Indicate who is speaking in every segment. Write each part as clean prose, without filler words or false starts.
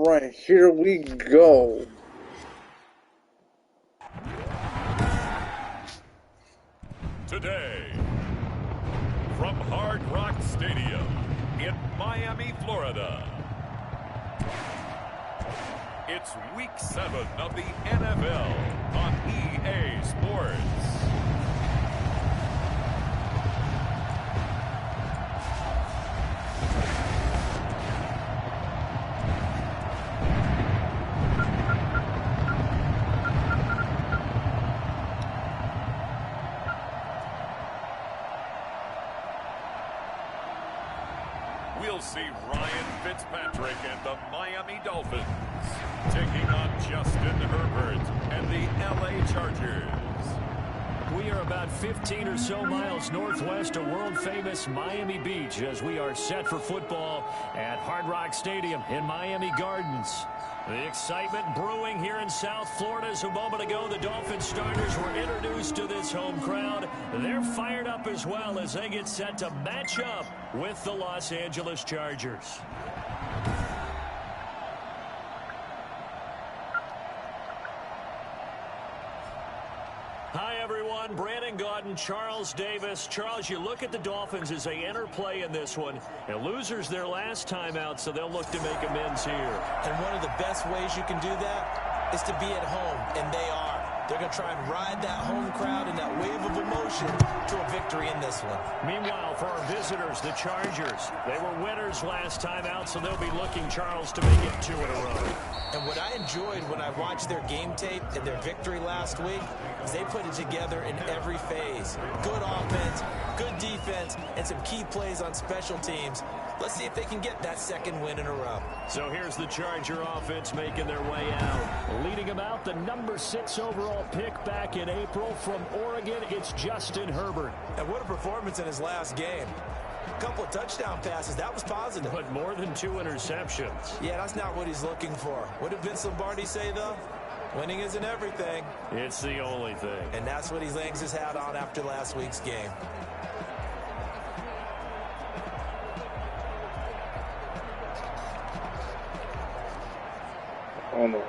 Speaker 1: Alright, here we go.
Speaker 2: Today, from Hard Rock Stadium in Miami, Florida, it's Week 7 of the NFL on EA Sports. We'll see Ryan Fitzpatrick and the Miami Dolphins taking on Justin Herbert and the LA Chargers.
Speaker 3: We are about 15 or so miles northwest of world-famous Miami Beach as we are set for football at Hard Rock Stadium in Miami Gardens. The excitement brewing here in South Florida as a moment ago the Dolphins starters were introduced to this home crowd. They're fired up as well as they get set to match up with the Los Angeles Chargers. Hi, everyone. Brandon Gaudin, Charles Davis. Charles, you look at the Dolphins as they enter play in this one. And losers their last time out, so they'll look to make amends here.
Speaker 4: And one of the best ways you can do that is to be at home, and they are. They're going to try and ride that home crowd and that wave of emotion to a victory in this one.
Speaker 3: Meanwhile, for our visitors, the Chargers, they were winners last time out, so they'll be looking, Charles, to make it 2 in a row.
Speaker 4: And what I enjoyed when I watched their game tape and their victory last week is they put it together in every phase. Good offense, good defense, and some key plays on special teams. Let's see if they can get that second win in a row.
Speaker 3: So here's the Charger offense making their way out. Leading them out, the number 6 overall pick back in April from Oregon, it's Justin Herbert.
Speaker 4: And what a performance in his last game. A couple of touchdown passes, that was positive.
Speaker 3: But more than 2 interceptions.
Speaker 4: Yeah, that's not what he's looking for. What did Vince Lombardi say, though? Winning isn't everything.
Speaker 3: It's the only thing.
Speaker 4: And that's what he hangs his hat on after last week's game.
Speaker 1: Oh no.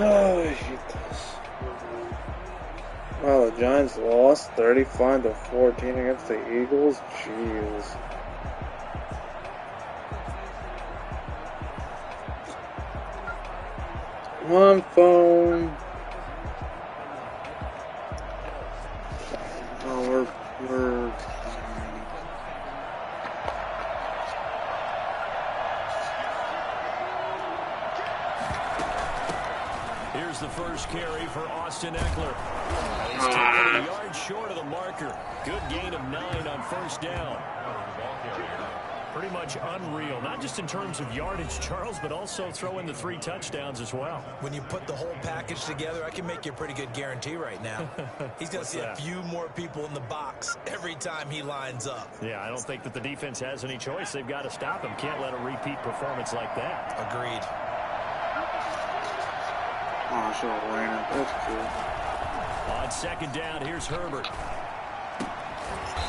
Speaker 1: Oh, I hate this. Wow, the Giants lost 35-14 against the Eagles. Jeez. Come on, phone. Oh, we're
Speaker 3: Here's the first carry for Austin Eckler. He's taken a yard short of the marker. Good gain of 9 on first down. Pretty much unreal, not just in terms of yardage, Charles, but also throw in the 3 touchdowns as well.
Speaker 4: When you put the whole package together, I can make you a pretty good guarantee right now. He's going to see a few more people in the box every time he lines up.
Speaker 3: Yeah, I don't think that the defense has any choice. They've got to stop him. Can't let a repeat performance like that.
Speaker 4: Agreed.
Speaker 1: Oh, I should have ran it. That's cool.
Speaker 3: On second down, here's Herbert.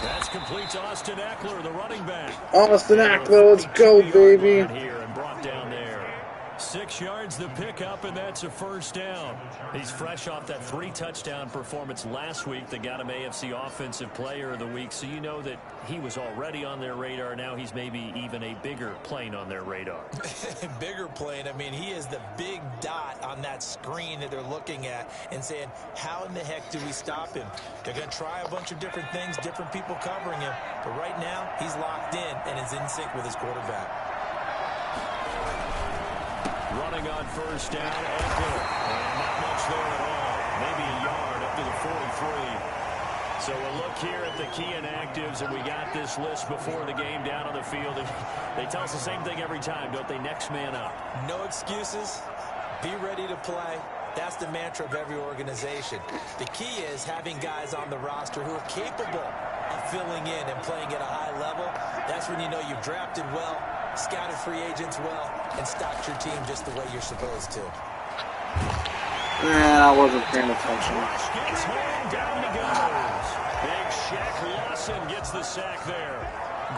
Speaker 3: That's complete to Austin Eckler, the running back.
Speaker 1: Austin Eckler, let's go, baby.
Speaker 3: Here and brought down there. 6 yards the pickup, and that's a first down. He's fresh off that 3-touchdown performance last week that got him AFC Offensive Player of the Week, so you know that he was already on their radar. Now he's maybe even a bigger plane on their radar.
Speaker 4: Bigger plane. I mean, he is the big dot on that screen that they're looking at and saying, how in the heck do we stop him? They're going to try a bunch of different things, different people covering him, but right now he's locked in and is in sync with his quarterback.
Speaker 3: Running on first down, Eckler. And not much there at all. Maybe a yard up to the 43. So we'll look here at the key inactives, and we got this list before the game down on the field. They tell us the same thing every time, don't they? Next man up.
Speaker 4: No excuses. Be ready to play. That's the mantra of every organization. The key is having guys on the roster who are capable of filling in and playing at a high level. That's when you know you've drafted well, scouted free agents well, and stocked your team just the way you're supposed to.
Speaker 1: Man, I wasn't paying attention.
Speaker 3: Gets home, down he goes. Big Shaq Lawson gets the sack there.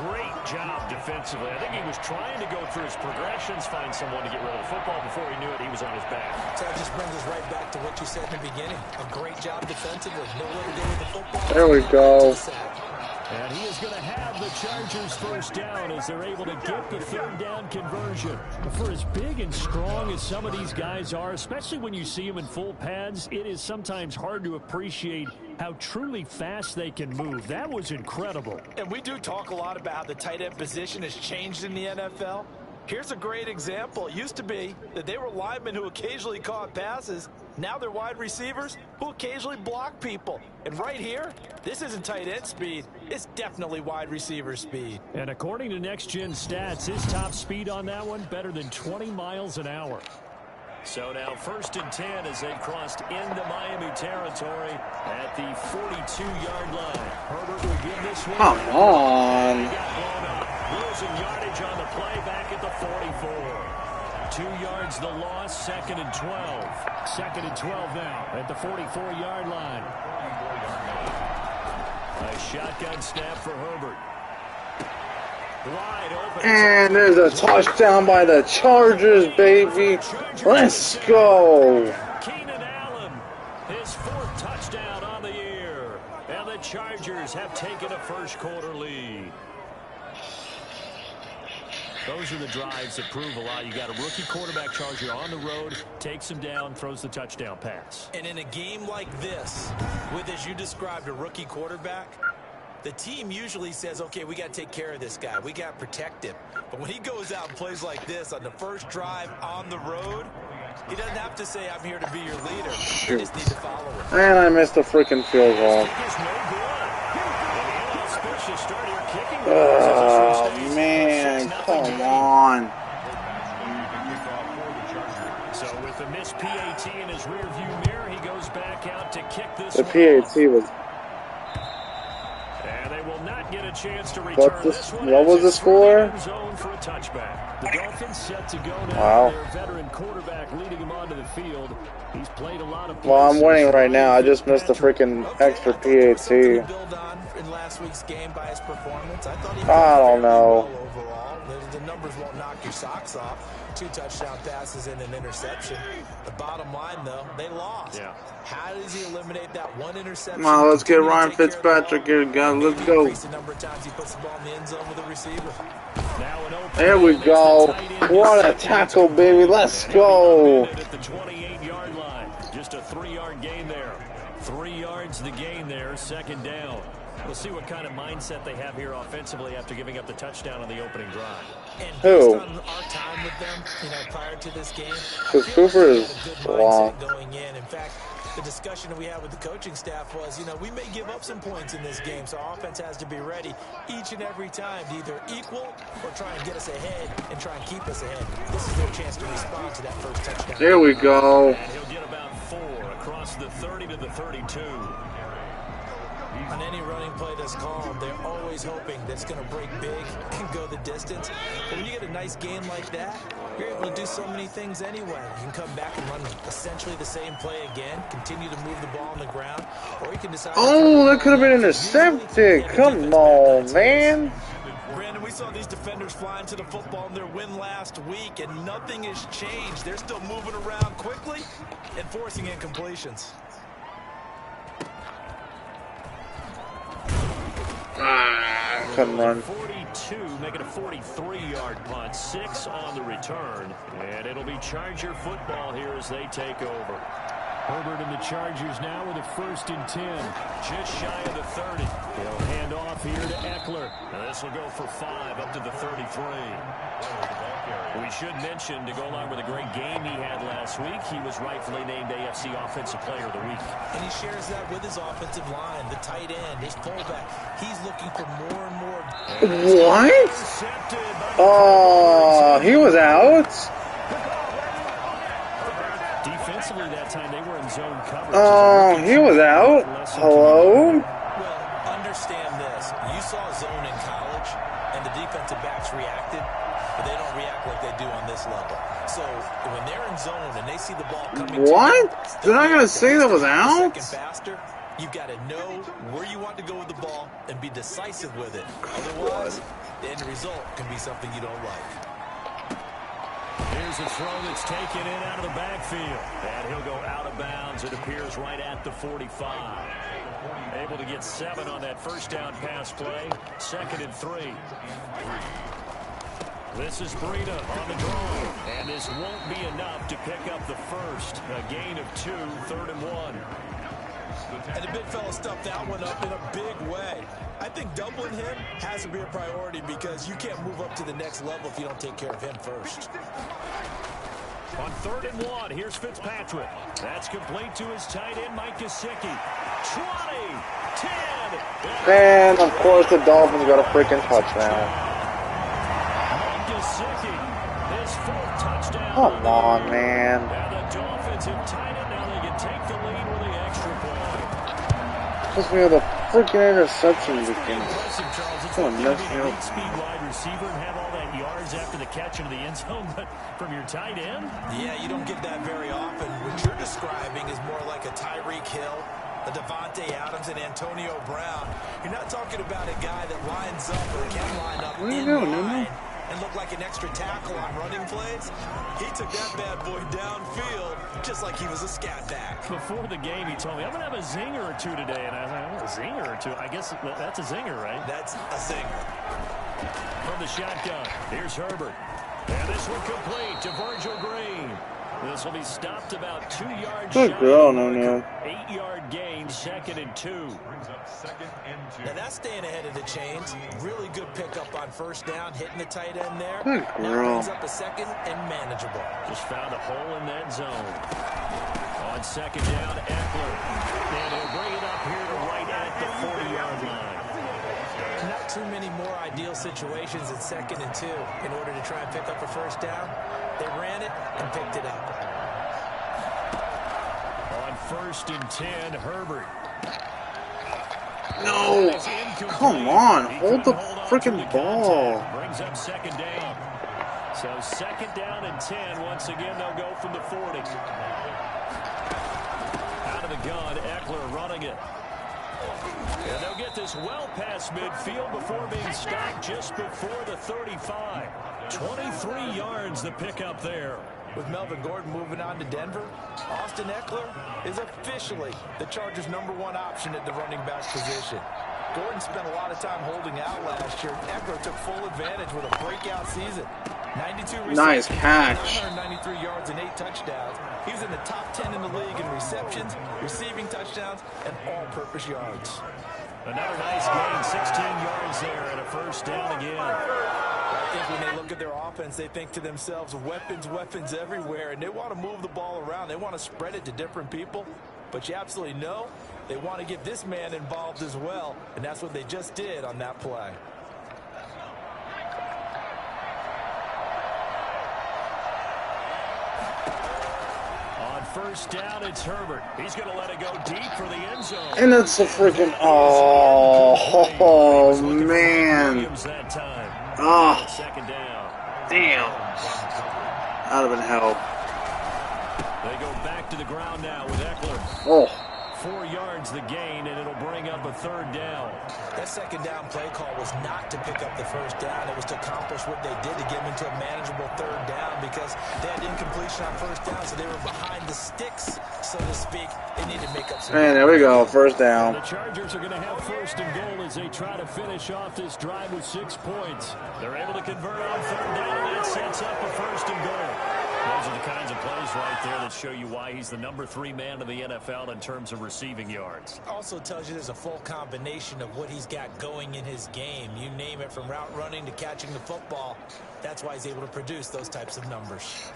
Speaker 3: Great job defensively. I think he was trying to go through his progressions, find someone to get rid of the football. Before he knew it, he was on his back.
Speaker 4: So that just brings us right back to what you said in the beginning. A great job defensively. Nowhere to go with the football.
Speaker 1: There we go.
Speaker 3: And he is going to have the Chargers first down as they're able to get the third down conversion. For as big and strong as some of these guys are, especially when you see them in full pads, it is sometimes hard to appreciate how truly fast they can move. That was incredible.
Speaker 4: And we do talk a lot about how the tight end position has changed in the NFL. Here's a great example. It used to be that they were linemen who occasionally caught passes. Now they're wide receivers who occasionally block people. And right here, this isn't tight end speed. It's definitely wide receiver speed.
Speaker 3: And according to Next Gen Stats, his top speed on that one, better than 20 miles an hour. So now 1st and 10 as they've crossed into Miami territory at the 42-yard line. Herbert will give this one.
Speaker 1: Come on.
Speaker 3: He got blown up. Losing yardage on the play back at the 44. 2 yards the loss, 2nd and 12. 2nd and 12 now at the 44-yard line. A shotgun snap for Herbert. Wide open.
Speaker 1: And there's a touchdown by the Chargers, baby. Let's go.
Speaker 3: Keenan Allen, his 4th touchdown on the year. And the Chargers have taken a first-quarter lead. Those are the drives that prove a lot. You got a rookie quarterback Charger on the road, takes him down, throws the touchdown pass.
Speaker 4: And in a game like this, with, as you described, a rookie quarterback, the team usually says, okay, we got to take care of this guy. We got to protect him. But when he goes out and plays like this on the first drive on the road, he doesn't have to say, I'm here to be your leader.
Speaker 1: Shoot.
Speaker 4: You just need to follow him.
Speaker 1: And I missed the freaking field goal. Oh, man, come on.
Speaker 3: So with the missed PAT in his rearview mirror, he goes back out to kick this
Speaker 1: The
Speaker 3: one
Speaker 1: PAT was...
Speaker 3: And they will not get a chance to return this one.
Speaker 1: What was the score?
Speaker 3: Zone for a touchback. The Dolphins set to go now.
Speaker 1: Wow.
Speaker 3: Their veteran quarterback leading him onto the field. He's played a lot of
Speaker 1: Well, I'm
Speaker 3: places.
Speaker 1: winning right now. I just missed the freaking extra PAT.
Speaker 4: Build on in last week's game by his performance. I thought he
Speaker 1: I don't know.
Speaker 4: well overall. The numbers won't knock your socks off. 2 touchdown passes and an interception. The bottom line, though, they lost.
Speaker 3: Yeah.
Speaker 4: How does he eliminate that one interception?
Speaker 1: Come on, let's get Ryan Fitzpatrick here, guys. Let's go.
Speaker 4: Increase the number of times he puts the ball in the end zone with a receiver.
Speaker 3: Now an open
Speaker 1: There we
Speaker 3: field.
Speaker 1: go.
Speaker 3: It's the tight end.
Speaker 1: What a tackle, baby. Let's go.
Speaker 3: At the 28-yard line. Just a 3-yard gain there. 3 yards the gain there. 2nd down. We'll see what kind of mindset they have here offensively after giving up the touchdown on the opening drive.
Speaker 4: And
Speaker 1: Who?
Speaker 4: based on our time with them, prior to this game,
Speaker 1: Because Cooper is long.
Speaker 4: going in. In fact, the discussion that we had with the coaching staff was, we may give up some points in this game, so our offense has to be ready each and every time to either equal or try and get us ahead and try and keep us ahead. This is their chance to respond to that first touchdown.
Speaker 1: There we go.
Speaker 3: And he'll get about 4 across the 30 to the 32.
Speaker 4: On any running play that's called, they're always hoping that it's going to break big and go the distance. But when you get a nice game like that, you're able to do so many things anyway. You can come back and run essentially the same play again, continue to move the ball on the ground, or you can decide...
Speaker 1: Oh, that could have been intercepted. Come on, man.
Speaker 4: Brandon, we saw these defenders flying to the football in their win last week, and nothing has changed. They're still moving around quickly and forcing incompletions.
Speaker 1: Couldn't run.
Speaker 3: 42, make it a 43-yard punt, 6 on the return, and it'll be Charger football here as they take over. Herbert and the Chargers now with a 1st and 10, just shy of the 30. He'll hand off here to Eckler. Now this will go for 5 up to the 33. We should mention, to go along with a great game he had last week, he was rightfully named AFC Offensive Player of the Week.
Speaker 4: And he shares that with his offensive line, the tight end, his fullback. He's looking for more and more.
Speaker 1: What? Oh, he was out?
Speaker 3: Defensively that time, they were in zone coverage.
Speaker 1: Oh, he was out? Hello?
Speaker 4: Well, understand this. You saw zone in college, and the defensive backs reacted. But they don't react like they do on this level. So when they're in zone and they see the ball coming,
Speaker 1: What? They're not gonna say that was out?
Speaker 4: Faster, you've got to know where you want to go with the ball and be decisive with it. Otherwise, the end result can be something you don't like.
Speaker 3: Here's a throw that's taken in out of the backfield. And he'll go out of bounds. It appears right at the 45. Able to get 7 on that first down pass play. 2nd and 3. This is Breida on the draw, and this won't be enough to pick up the first. A gain of 2, 3rd and 1.
Speaker 4: And the big fella stuffed that one up in a big way. I think doubling him has to be a priority because you can't move up to the next level if you don't take care of him first.
Speaker 3: On 3rd and 1, here's Fitzpatrick. That's complete to his tight end, Mike Gesicki. 20, 10.
Speaker 1: And, of course, the Dolphins got a freaking touchdown.
Speaker 3: His 4th touchdown.
Speaker 1: Come on, man.
Speaker 3: And the Dolphins have tied it. Now they can take the lead with the extra point.
Speaker 1: Plus, we have a freaking interception. We can.
Speaker 3: Impressive, Charles. It's
Speaker 1: Come on,
Speaker 3: like
Speaker 1: mess
Speaker 3: being
Speaker 1: me
Speaker 3: an
Speaker 1: up.
Speaker 3: 8-speed wide receiver and have all that yards after the catch into the end zone, but from your tight end?
Speaker 4: Yeah, you don't get that very often. What you're describing is more like a Tyreek Hill, a Devontae Adams, and Antonio Brown. You're not talking about a guy that lines up or can line up
Speaker 1: Where you
Speaker 4: in
Speaker 1: going,
Speaker 4: line
Speaker 1: Nunu?
Speaker 4: and look like an extra tackle on running plays. He took that bad boy downfield just like he was a scat back.
Speaker 3: Before the game, he told me, I'm going to have a zinger or 2 today. And I was like, a zinger or 2? I guess that's a zinger, right?
Speaker 4: That's a zinger.
Speaker 3: From the shotgun, here's Herbert. And this one complete to Virgil Green. This will be stopped about 2 yards
Speaker 1: Good
Speaker 3: shy.
Speaker 1: girl, Nunu.
Speaker 3: 8-yard gain, 2nd and 2.
Speaker 4: Now that's staying ahead of the chains. Really good pickup on first down, hitting the tight end there.
Speaker 1: Good
Speaker 4: Now
Speaker 1: girl.
Speaker 4: brings up a 2nd and manageable.
Speaker 3: Just found a hole in that zone. On 2nd down, Eckler. And he'll bring it up here to right at the 40-yard line.
Speaker 4: Not too many more ideal situations at 2nd and 2 in order to try and pick up a first down. They ran it and picked it up.
Speaker 3: On 1st and 10, Herbert.
Speaker 1: No. Come on. Hold the freaking ball.
Speaker 3: Brings up 2nd down. So 2nd down and 10. Once again, they'll go from the 40. Out of the gun, Eckler running it. And they'll get this well past midfield before being stopped just before the 35. 23 yards the pickup there.
Speaker 4: With Melvin Gordon moving on to Denver, Austin Eckler is officially the Chargers' #1 option at the running back position. Gordon spent a lot of time holding out last year. Eckler took full advantage with a breakout season. 92 receptions,
Speaker 1: Nice catch.
Speaker 4: 193 yards and 8 touchdowns. He was in the top 10 in the league in receptions, receiving touchdowns, and all-purpose yards.
Speaker 3: Another nice gain, 16 yards there, and a first down again.
Speaker 4: I think when they look at their offense, they think to themselves, weapons, weapons everywhere, and they want to move the ball around. They want to spread it to different people, but you absolutely know they want to get this man involved as well, and that's what they just did on that play.
Speaker 3: First down, it's Herbert. He's going to let it go deep for the end zone.
Speaker 1: And it's a freaking, oh man. Oh,
Speaker 3: second down.
Speaker 1: Damn. That would have been hell.
Speaker 3: They go back to the ground now with Eckler.
Speaker 1: Oh.
Speaker 3: 4 yards the gain, and it'll bring up a third down.
Speaker 4: That second down play call was not to pick up the first down. It was to accomplish what they did to get them into a manageable third down because they had incompletion on first down, so they were behind the sticks, so to speak. They needed to make up some.
Speaker 1: And there we go, first down.
Speaker 3: The Chargers are going to have first and goal as they try to finish off this drive with 6 points. They're able to convert on third down, and that sets up a first and goal. Those are the kinds of plays right there that show you why he's the #3 man in the NFL in terms of receiving yards.
Speaker 4: Also tells you there's a full combination of what he's got going in his game. You name it, from route running to catching the football. That's why he's able to produce those types of numbers.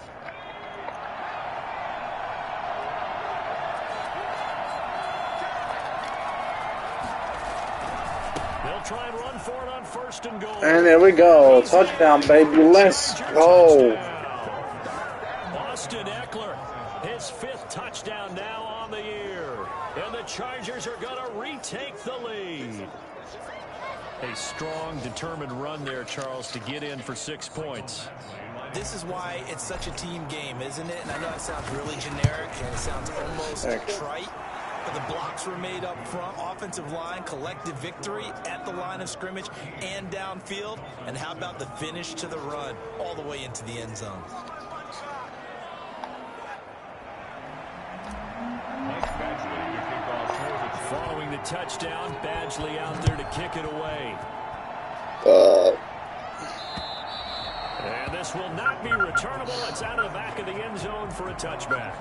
Speaker 3: They'll try and run for it on first and goal.
Speaker 1: And there we go. Touchdown, baby. Let's go.
Speaker 3: Austin Eckler, his 5th touchdown now on the year. And the Chargers are going to retake the lead. A strong, determined run there, Charles, to get in for 6 points.
Speaker 4: This is why it's such a team game, isn't it? And I know it sounds really generic and it sounds almost trite. But the blocks were made up front, offensive line, collective victory at the line of scrimmage and downfield. And how about the finish to the run all the way into the end zone?
Speaker 3: Following the touchdown, Badgley out there to kick it away. And this will not be returnable. It's out of the back of the end zone for a touchback.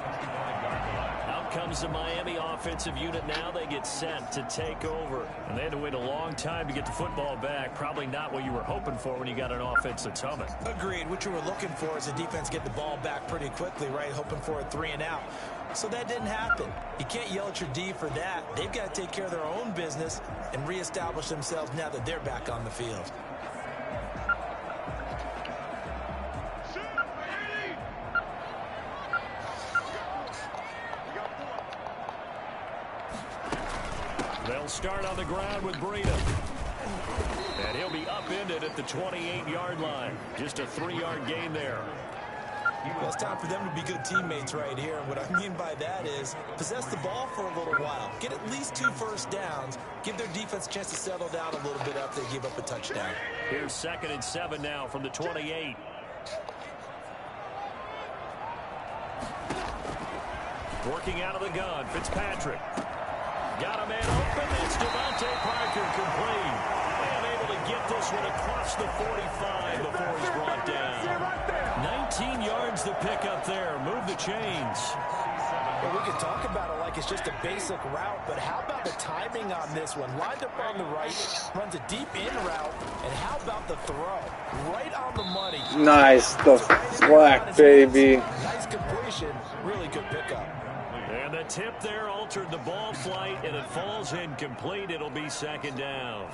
Speaker 3: Out comes the Miami offensive unit now. They get set to take over. And they had to wait a long time to get the football back. Probably not what you were hoping for when you got an offense that's humming.
Speaker 4: Agreed. What you were looking for is the defense get the ball back pretty quickly, right? Hoping for a 3 and out. So that didn't happen. You can't yell at your D for that. They've got to take care of their own business and reestablish themselves now that they're back on the field.
Speaker 3: They'll start on the ground with Breida. And he'll be upended at the 28-yard line. Just a 3-yard gain there.
Speaker 4: Well, it's time for them to be good teammates right here. And what I mean by that is possess the ball for a little while. Get at least 2 first downs. Give their defense a chance to settle down a little bit after they give up a touchdown.
Speaker 3: Here's 2nd and 7 now from the 28. Working out of the gun, Fitzpatrick. Got a man open. It's Devontae Parker complete. And able to get this one across the 45 before he's brought down. 19 yards to pick up there. Move the chains.
Speaker 4: Well, we could talk about it like it's just a basic route, but how about the timing on this one? Lined up on the right, runs a deep in route, and how about the throw? Right on the money.
Speaker 1: Nice. The flag, baby.
Speaker 4: Nice completion. Really good pickup.
Speaker 3: And the tip there altered the ball flight, and it falls incomplete. It'll be 2nd down.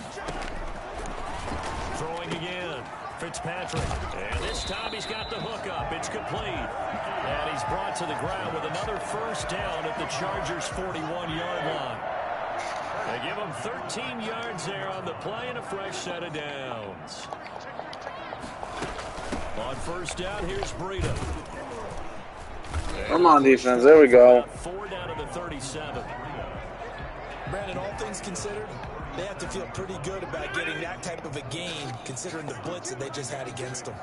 Speaker 3: Throwing again. Fitzpatrick. And this time he's got the hook up. It's complete. And he's brought to the ground with another first down at the Chargers' 41-yard line. They give him 13 yards there on the play and a fresh set of downs. On first down, here's Breida.
Speaker 1: Come on, defense. There we go.
Speaker 3: 4 down to the 37.
Speaker 4: Brandon, all things considered, they have to feel pretty good about getting that type of a gain, considering the blitz that they just had against them.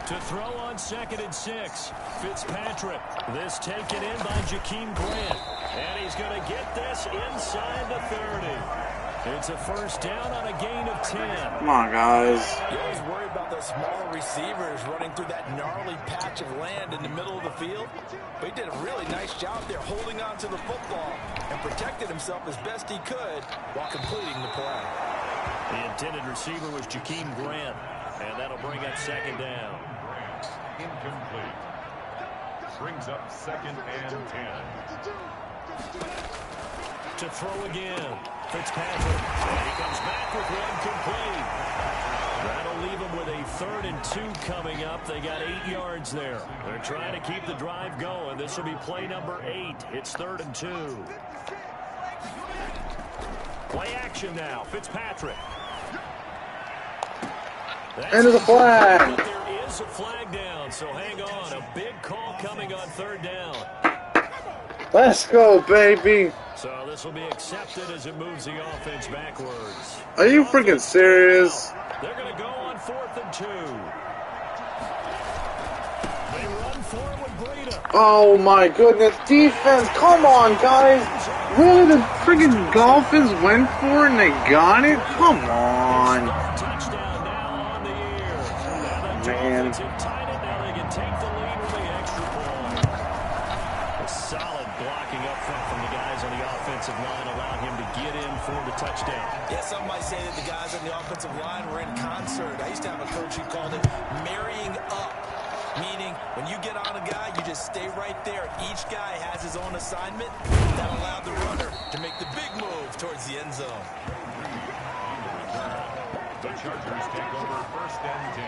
Speaker 3: To throw on 2nd and 6, Fitzpatrick. This taken in by Jakeem Grant. And he's going to get this inside the 30. It's a first down on a gain of 10.
Speaker 1: Come on, guys.
Speaker 4: You always worry about those smaller receivers running through that gnarly patch of land in the middle of the field. But he did a really nice job there holding on to the football and protected himself as best he could while completing the play.
Speaker 3: The intended receiver was Jakeem Grant, and that'll bring up second down.
Speaker 2: Incomplete. Brings up second and 10.
Speaker 3: To throw again. Fitzpatrick. And he comes back with one complete. That'll leave him with a 3rd and 2 coming up. They got 8 yards there. They're trying to keep the drive going. This will be play number 8. It's 3rd and 2. Play action now. Fitzpatrick.
Speaker 1: And there's a flag.
Speaker 3: But there is a flag down, so hang on. A big call coming on 3rd down.
Speaker 1: Let's go, baby.
Speaker 3: So this will be accepted as it moves the offense backwards.
Speaker 1: Are you freaking serious?
Speaker 3: They're going to go on 4th and 2. They run for it with Breida.
Speaker 1: Oh my goodness, defense, come on guys. Really, the freaking Dolphins went for it and they got it? Come on.
Speaker 3: Touchdown now on the year.
Speaker 1: Man.
Speaker 3: Now they can take the lead with the extra point. A solid blocking up front from the guys on the offensive line allowed him to get in for the touchdown.
Speaker 4: Yeah, some might say that the guys on the offensive line were in concert. I used to have a coach who called it marrying up, meaning when you get on a guy, you just stay right there. Each guy has his own assignment that allowed the runner to make the big move towards the end zone.
Speaker 2: The Chargers take over 1st and 10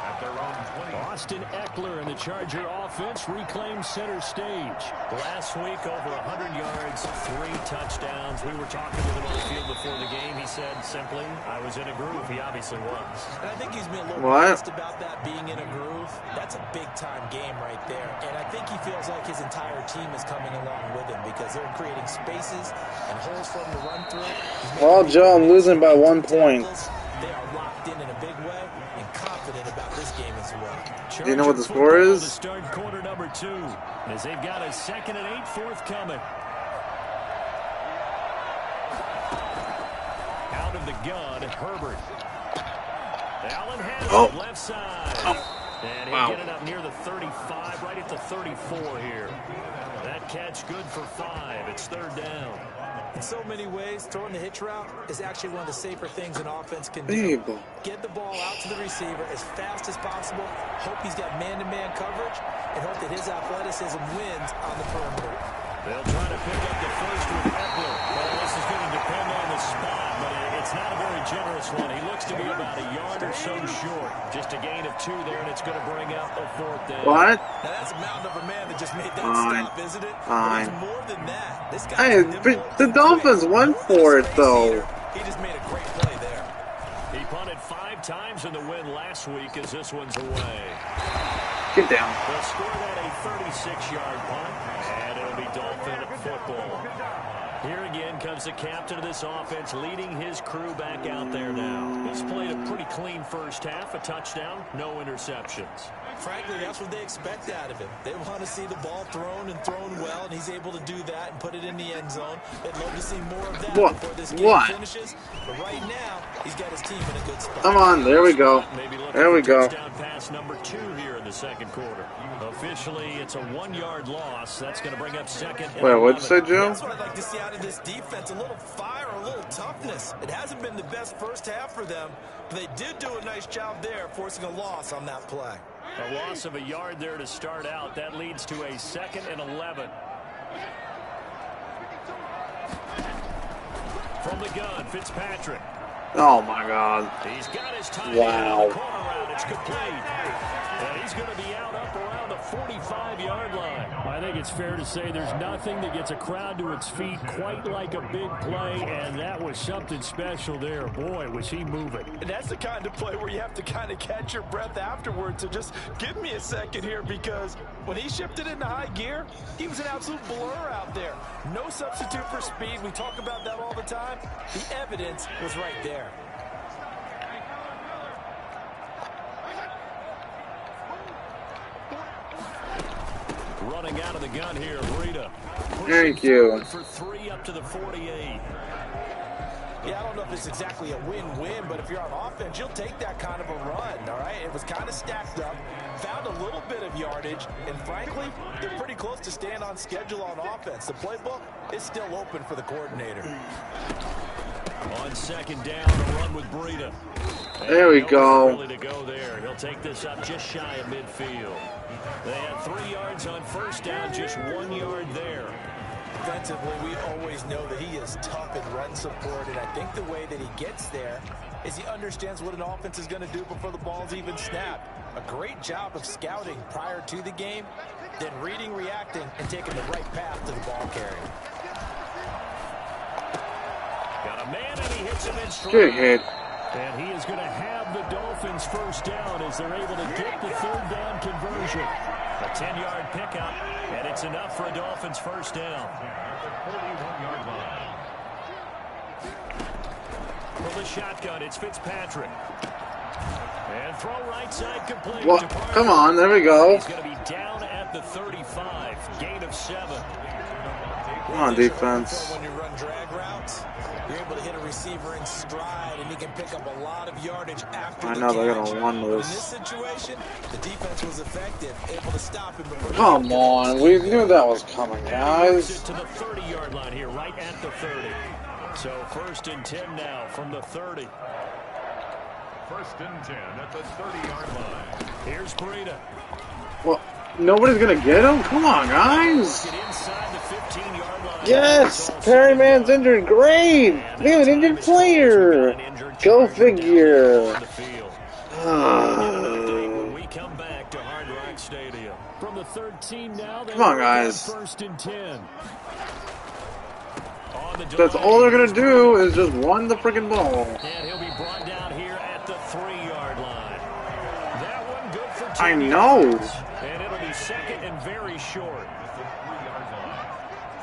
Speaker 2: at their own 20.
Speaker 3: Austin Eckler and the Charger offense reclaimed center stage. Last week, over 100 yards, 3 touchdowns. We were talking with him on the field before the game. He said simply, I was in a groove. He obviously was.
Speaker 4: And I think he's been a little honest about that, being in a groove. That's a big-time game right there. And I think he feels like his entire team is coming along with him because they're creating spaces and holes for him to run through.
Speaker 1: Well, Joe, I'm losing by 1 point.
Speaker 4: They are locked in a big way and confident about this game as well.
Speaker 1: Do you know what the score is?
Speaker 3: To start quarter number 2, as they've got a 2nd and 8 forthcoming. Out of the gun, Herbert. Allen has it left side. And he'll get it up near the 35, right at the 34 here. That catch good for 5. It's 3rd down.
Speaker 4: In so many ways, throwing the hitch route is actually one of the safer things an offense can do. Get the ball out to the receiver as fast as possible, hope he's got man-to-man coverage, and hope that his athleticism wins on the perimeter.
Speaker 3: They'll try to pick up the first with Eckler. Well, this is going to depend on the spot, but it's not a very generous one. He looks to be about a yard or so short. Just a gain of 2 there, and it's going to bring up a 4th down.
Speaker 1: What?
Speaker 4: Now, that's a mountain of a man that just made that stop, isn't it?
Speaker 1: Fine.
Speaker 4: But it's more than that. This guy
Speaker 1: Hey, the Dolphins went for it, though.
Speaker 4: He just made a great play there.
Speaker 3: He punted 5 times in the win last week as this one's away.
Speaker 1: Get down.
Speaker 3: They'll score that a 36-yard punt, and it'll be Dolphin football. Here again comes the captain of this offense, leading his crew back out there now. He's played a pretty clean first half, a touchdown, no interceptions.
Speaker 4: Frankly, that's what they expect out of him. They want to see the ball thrown and thrown well, and he's able to do that and put it in the end zone. They'd love to see more of that before this game finishes. But right now, he's got his team in a good spot.
Speaker 1: Come on, there we go. There we go.
Speaker 3: Touchdown pass number 2 here in the 2nd quarter. Officially, it's a 1-yard loss. That's going to bring up 2nd and 11.
Speaker 1: What'd you say, Joe?
Speaker 4: That's what I'd like to see out of this defense. A little fire, a little toughness. It hasn't been the best first half for them, but they did do a nice job there, forcing a loss on that play.
Speaker 3: A loss of a yard there to start out. That leads to a 2nd and 11. From the gun, Fitzpatrick.
Speaker 1: Oh, my God.
Speaker 3: He's got his time.
Speaker 1: Wow.
Speaker 3: Corner route. It's complete. And he's going to be out up around the 45-yard line. I think it's fair to say there's nothing that gets a crowd to its feet quite like a big play, and that was something special there. Boy, was he moving.
Speaker 4: And that's the kind of play where you have to kind of catch your breath afterwards. So just give me a second here, because when he shifted into high gear, he was an absolute blur out there. No substitute for speed. We talk about that all the time. The evidence was right there.
Speaker 3: Running out of the gun here, Breida.
Speaker 1: Thank you.
Speaker 3: For 3 up to the 48.
Speaker 4: Yeah, I don't know if it's exactly a win-win, but if you're on offense, you'll take that kind of a run, all right? It was kind of stacked up, found a little bit of yardage, and frankly, they're pretty close to staying on schedule on offense. The playbook is still open for the coordinator.
Speaker 3: On second down, a run with Breida.
Speaker 1: There we go.
Speaker 3: Really to go there. He'll take this up just shy of midfield. They had 3 yards on first down, just 1 yard there.
Speaker 4: Defensively, we always know that he is tough in run support, and I think the way that he gets there is he understands what an offense is going to do before the ball's even snapped. A great job of scouting prior to the game, then reading, reacting, and taking the right path to the ball carrier.
Speaker 3: Got a man, and he hits him in stride.
Speaker 1: Good hit.
Speaker 3: And he is going to have the Dolphins first down as they're able to get the third down conversion. A 10-yard pickup, and it's enough for a Dolphins first down. For the shotgun, it's Fitzpatrick. And throw right side complete.
Speaker 1: Well, come on, there we go.
Speaker 3: He's going to be down at the 35, gain of 7.
Speaker 1: Come on, defense.
Speaker 4: When you run drag routes, you're able to hit a receiver in stride, and he can pick up a lot of yardage after
Speaker 1: I
Speaker 4: the
Speaker 1: know they're
Speaker 4: catch.
Speaker 1: gonna run
Speaker 4: But
Speaker 1: this.
Speaker 4: in this situation, the defense was effective, able to stop him before.
Speaker 1: Come on, we knew that was coming, guys.
Speaker 3: To the 30-yard line here, right at the 30. So first and 10 now from the 30.
Speaker 2: First and 10 at the 30-yard line.
Speaker 3: Here's Breida.
Speaker 1: Well, nobody's gonna get him? Come on, guys.
Speaker 3: Get inside the 15-yard line.
Speaker 1: Yes, Perryman's injured. Great. We have an injured player. Go figure.
Speaker 3: When we come back to Hard Rock Stadium. From the 13 now,
Speaker 1: Come on, guys.
Speaker 3: First and 10.
Speaker 1: That's all they're gonna do is just run the freaking ball.
Speaker 3: And he'll be brought down here at the 3-yard line. That one good for 2
Speaker 1: I know.
Speaker 3: yards. And it'll be second and very short.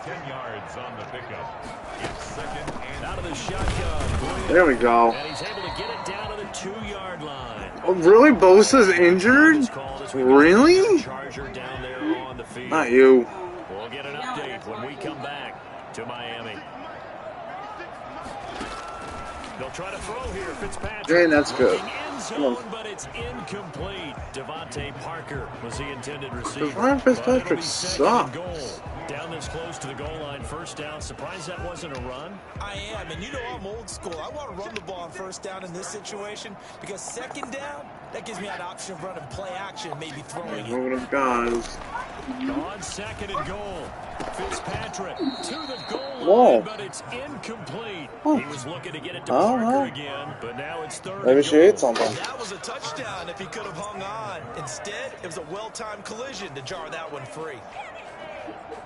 Speaker 2: 10 yards on the pickup. It's second and
Speaker 3: out of the shotgun.
Speaker 1: There we go.
Speaker 3: And he's able to get it down to the 2-yard line.
Speaker 1: Oh, really? Bosa's injured? Really?
Speaker 3: Charger down there on the field.
Speaker 1: Not you.
Speaker 3: We'll get an update when we come back to Miami. They'll try to throw here. Fitzpatrick.
Speaker 1: And that's good.
Speaker 3: End zone, but it's incomplete. Devontae Parker was the intended receiver.
Speaker 1: Ryan Fitzpatrick sucks.
Speaker 3: Down this close to the goal line, first down. Surprised that wasn't a run?
Speaker 4: I am, and you know I'm old school. I want to run the ball on first down in this situation because second down, that gives me an option of running play action, maybe throwing it.
Speaker 1: Moving of guys.
Speaker 3: On second and goal, Fitzpatrick to the goal
Speaker 1: Whoa.
Speaker 3: line, but it's incomplete.
Speaker 1: Oh.
Speaker 3: He was looking to get it to Parker again, but now it's third
Speaker 1: Maybe
Speaker 3: and
Speaker 1: she
Speaker 3: goal.
Speaker 1: ate something.
Speaker 4: That was a touchdown if he could have hung on. Instead, it was a well-timed collision to jar that one free.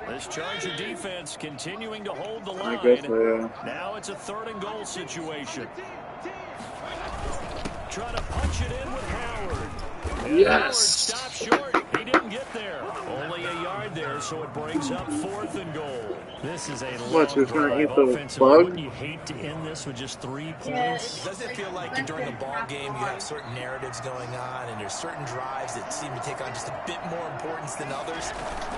Speaker 3: This Charger defense continuing to hold the line.
Speaker 1: I guess so, yeah.
Speaker 3: Now it's a third and goal situation. Trying to punch it in with Howard. And
Speaker 1: Yes.
Speaker 3: Howard stopped short. He didn't get there. Only a yard there, so it brings up fourth and goal. This is a
Speaker 1: What, you're trying to eat the
Speaker 3: offensively.
Speaker 1: bug?
Speaker 3: Wouldn't you hate to end this with just 3 points?
Speaker 4: Doesn't it feel like during a ball game you have certain narratives going on and there's certain drives that seem to take on just a bit more importance than others?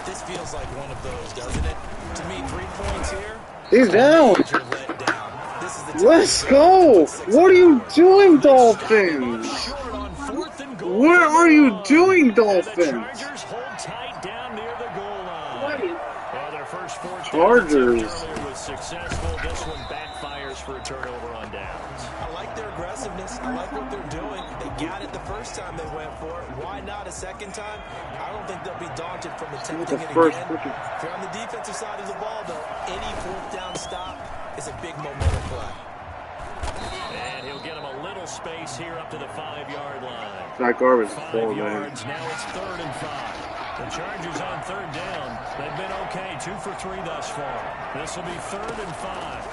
Speaker 4: This feels like one of those, doesn't it? To me, 3 points here.
Speaker 1: He's down.
Speaker 4: Major letdown. This is the time
Speaker 1: Let's
Speaker 4: to
Speaker 1: go. What are you doing, Dolphins?
Speaker 3: Short on fourth and goal.
Speaker 1: What are you doing,
Speaker 3: And the
Speaker 1: Dolphins?
Speaker 3: Chargers hold tight down near the goal line. Well, their first 4
Speaker 1: Chargers.
Speaker 3: earlier was successful. This one backfires for a turnover on downs.
Speaker 4: I like their aggressiveness. I like what they're doing. They got it the first time they went for it. Why not a second time? I don't think they'll be daunted from attempting it
Speaker 1: first
Speaker 4: again.
Speaker 1: freaking-
Speaker 4: If you're on the defensive side of the ball, though, any fourth down stop is a big momentum play.
Speaker 3: And he'll get him a little space here up to the 5-yard line.
Speaker 1: That garbage is
Speaker 3: 5
Speaker 1: full, man.
Speaker 3: yards. Now it's third and 5. The Chargers on third down. They've been okay. 2 for 3 thus far. This will be third and 5.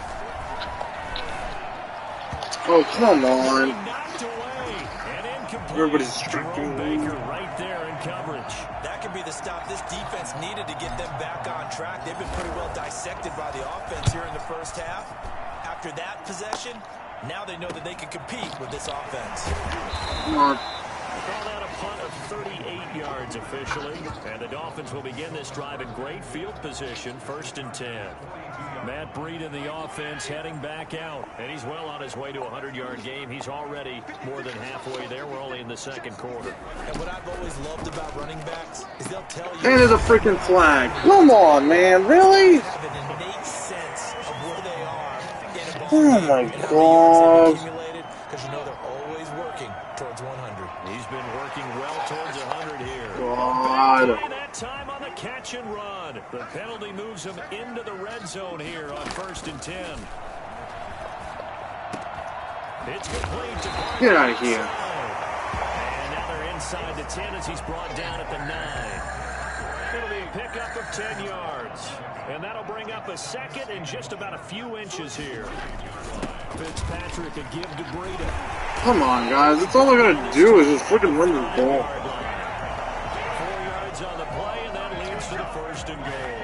Speaker 1: Oh, come on.
Speaker 3: Knocked away and incomplete.
Speaker 1: Everybody's
Speaker 3: Jerome
Speaker 1: striking.
Speaker 3: Baker right there in coverage.
Speaker 4: That could be the stop this defense needed to get them back on track. They've been pretty well dissected by the offense here in the first half. After that possession, now they know that they can compete with this offense.
Speaker 1: Come on.
Speaker 3: Call that a punt of 38 yards officially. And the Dolphins will begin this drive in great field position, first and 10. Matt Breed in the offense heading back out. And he's well on his way to a 100-yard game. He's already more than halfway there. We're only in the second quarter.
Speaker 4: And what I've always loved about running backs is they'll tell you...
Speaker 1: And there's a freaking flag. Come on, man. Really?
Speaker 4: ...have an innate sense of where they are.
Speaker 1: Oh, my God.
Speaker 4: Because you know they're always working towards 100.
Speaker 3: He's been working well towards 100 here.
Speaker 1: God.
Speaker 3: That time on the catch and run. The penalty moves him into the red zone here on 1st and 10. It's complete to Barnes.
Speaker 1: Get out of here.
Speaker 3: And now they're inside the 10 as he's brought down at the 9. It'll be a pickup of 10 yards. And that'll bring up a second and just about a few inches here. Fitzpatrick a give to Breida.
Speaker 1: Come on, guys. That's all they're going to do is just freaking run the ball.
Speaker 3: 4 yards on the play, and that leads to the 1st and goal.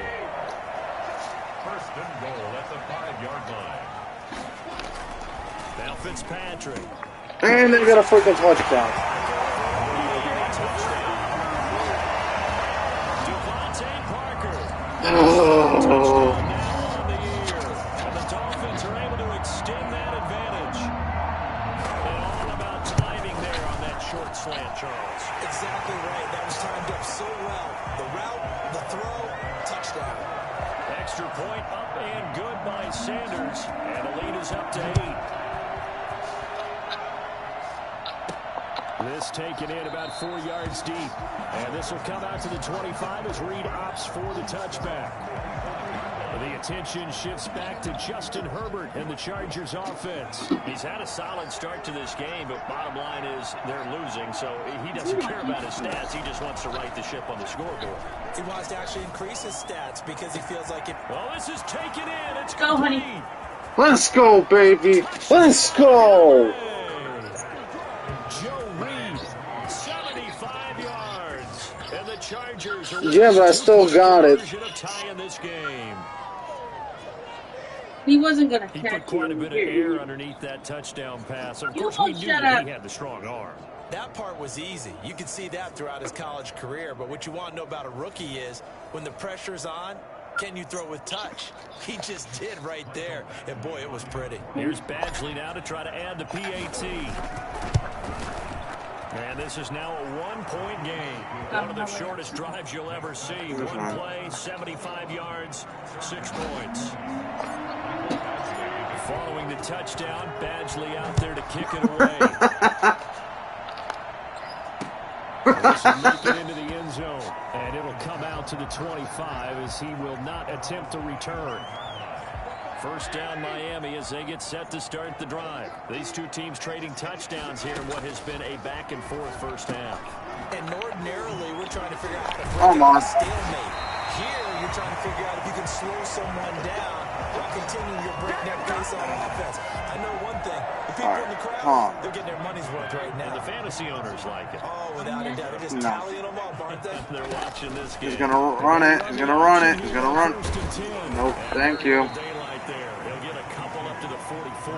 Speaker 2: 1st and goal at the 5-yard line.
Speaker 3: Now Fitzpatrick.
Speaker 1: And they got a freaking touchdown.
Speaker 3: Devontae Parker.
Speaker 1: Oh.
Speaker 3: Now on the year. And the Dolphins are able to extend that advantage. And all about timing there on that short slant, Charles.
Speaker 4: Exactly right. That was timed up so well. The route, the throw, touchdown.
Speaker 3: Extra point up and good by Sanders. And the lead is up to 8. This taken in about 4 yards deep. And this will come out to the 25 as Reed opts for the touchback. The attention shifts back to Justin Herbert and the Chargers offense. He's had a solid start to this game, but bottom line is they're losing, so he doesn't care about his stats. He just wants to right the ship on the scoreboard.
Speaker 4: He wants to actually increase his stats because he feels like it...
Speaker 3: Well, this is taken in. It's
Speaker 5: Go, honey.
Speaker 3: complete.
Speaker 1: Let's go, baby. Let's go.
Speaker 3: Joe Reed, 75 yards. And the Chargers are
Speaker 1: Yeah, but I still got it.
Speaker 3: version of tying this game.
Speaker 5: He wasn't going to
Speaker 3: He
Speaker 5: catch
Speaker 3: put quite a
Speaker 5: it.
Speaker 3: bit of air underneath that touchdown pass. Of
Speaker 5: You
Speaker 3: course,
Speaker 5: won't
Speaker 3: we knew
Speaker 5: shut
Speaker 3: that
Speaker 5: up.
Speaker 3: he had the strong arm.
Speaker 4: That part was easy. You could see that throughout his college career. But what you want to know about a rookie is when the pressure's on, can you throw with touch? He just did right there. And, boy, it was pretty.
Speaker 3: Here's Badgley now to try to add the PAT. And this is now a one-point game. One of the shortest drives you'll ever see. One play, 75 yards, 6 points. Following the touchdown, Badgley out there to kick it away. This will make it into the end zone. And it'll come out to the 25 as he will not attempt to return. First down Miami as they get set to start the drive. These two teams trading touchdowns here in what has been a back-and-forth first half.
Speaker 4: And ordinarily, we're trying to figure out how to break
Speaker 1: Come
Speaker 4: up
Speaker 1: on.
Speaker 4: a stalemate. Here, you're trying to figure out if you can slow someone down while continuing your breakneck pace on offense. I know one thing. The people in the crowd, they're getting their money's worth right now.
Speaker 3: And the fantasy owners like it.
Speaker 4: Oh, without a doubt. They're just tallying them up, aren't they?
Speaker 3: They're watching this game.
Speaker 1: He's going to run it. He's going to run it. He's going to run. Nope, thank you.
Speaker 3: Daylight there. He'll get a couple up to the 44.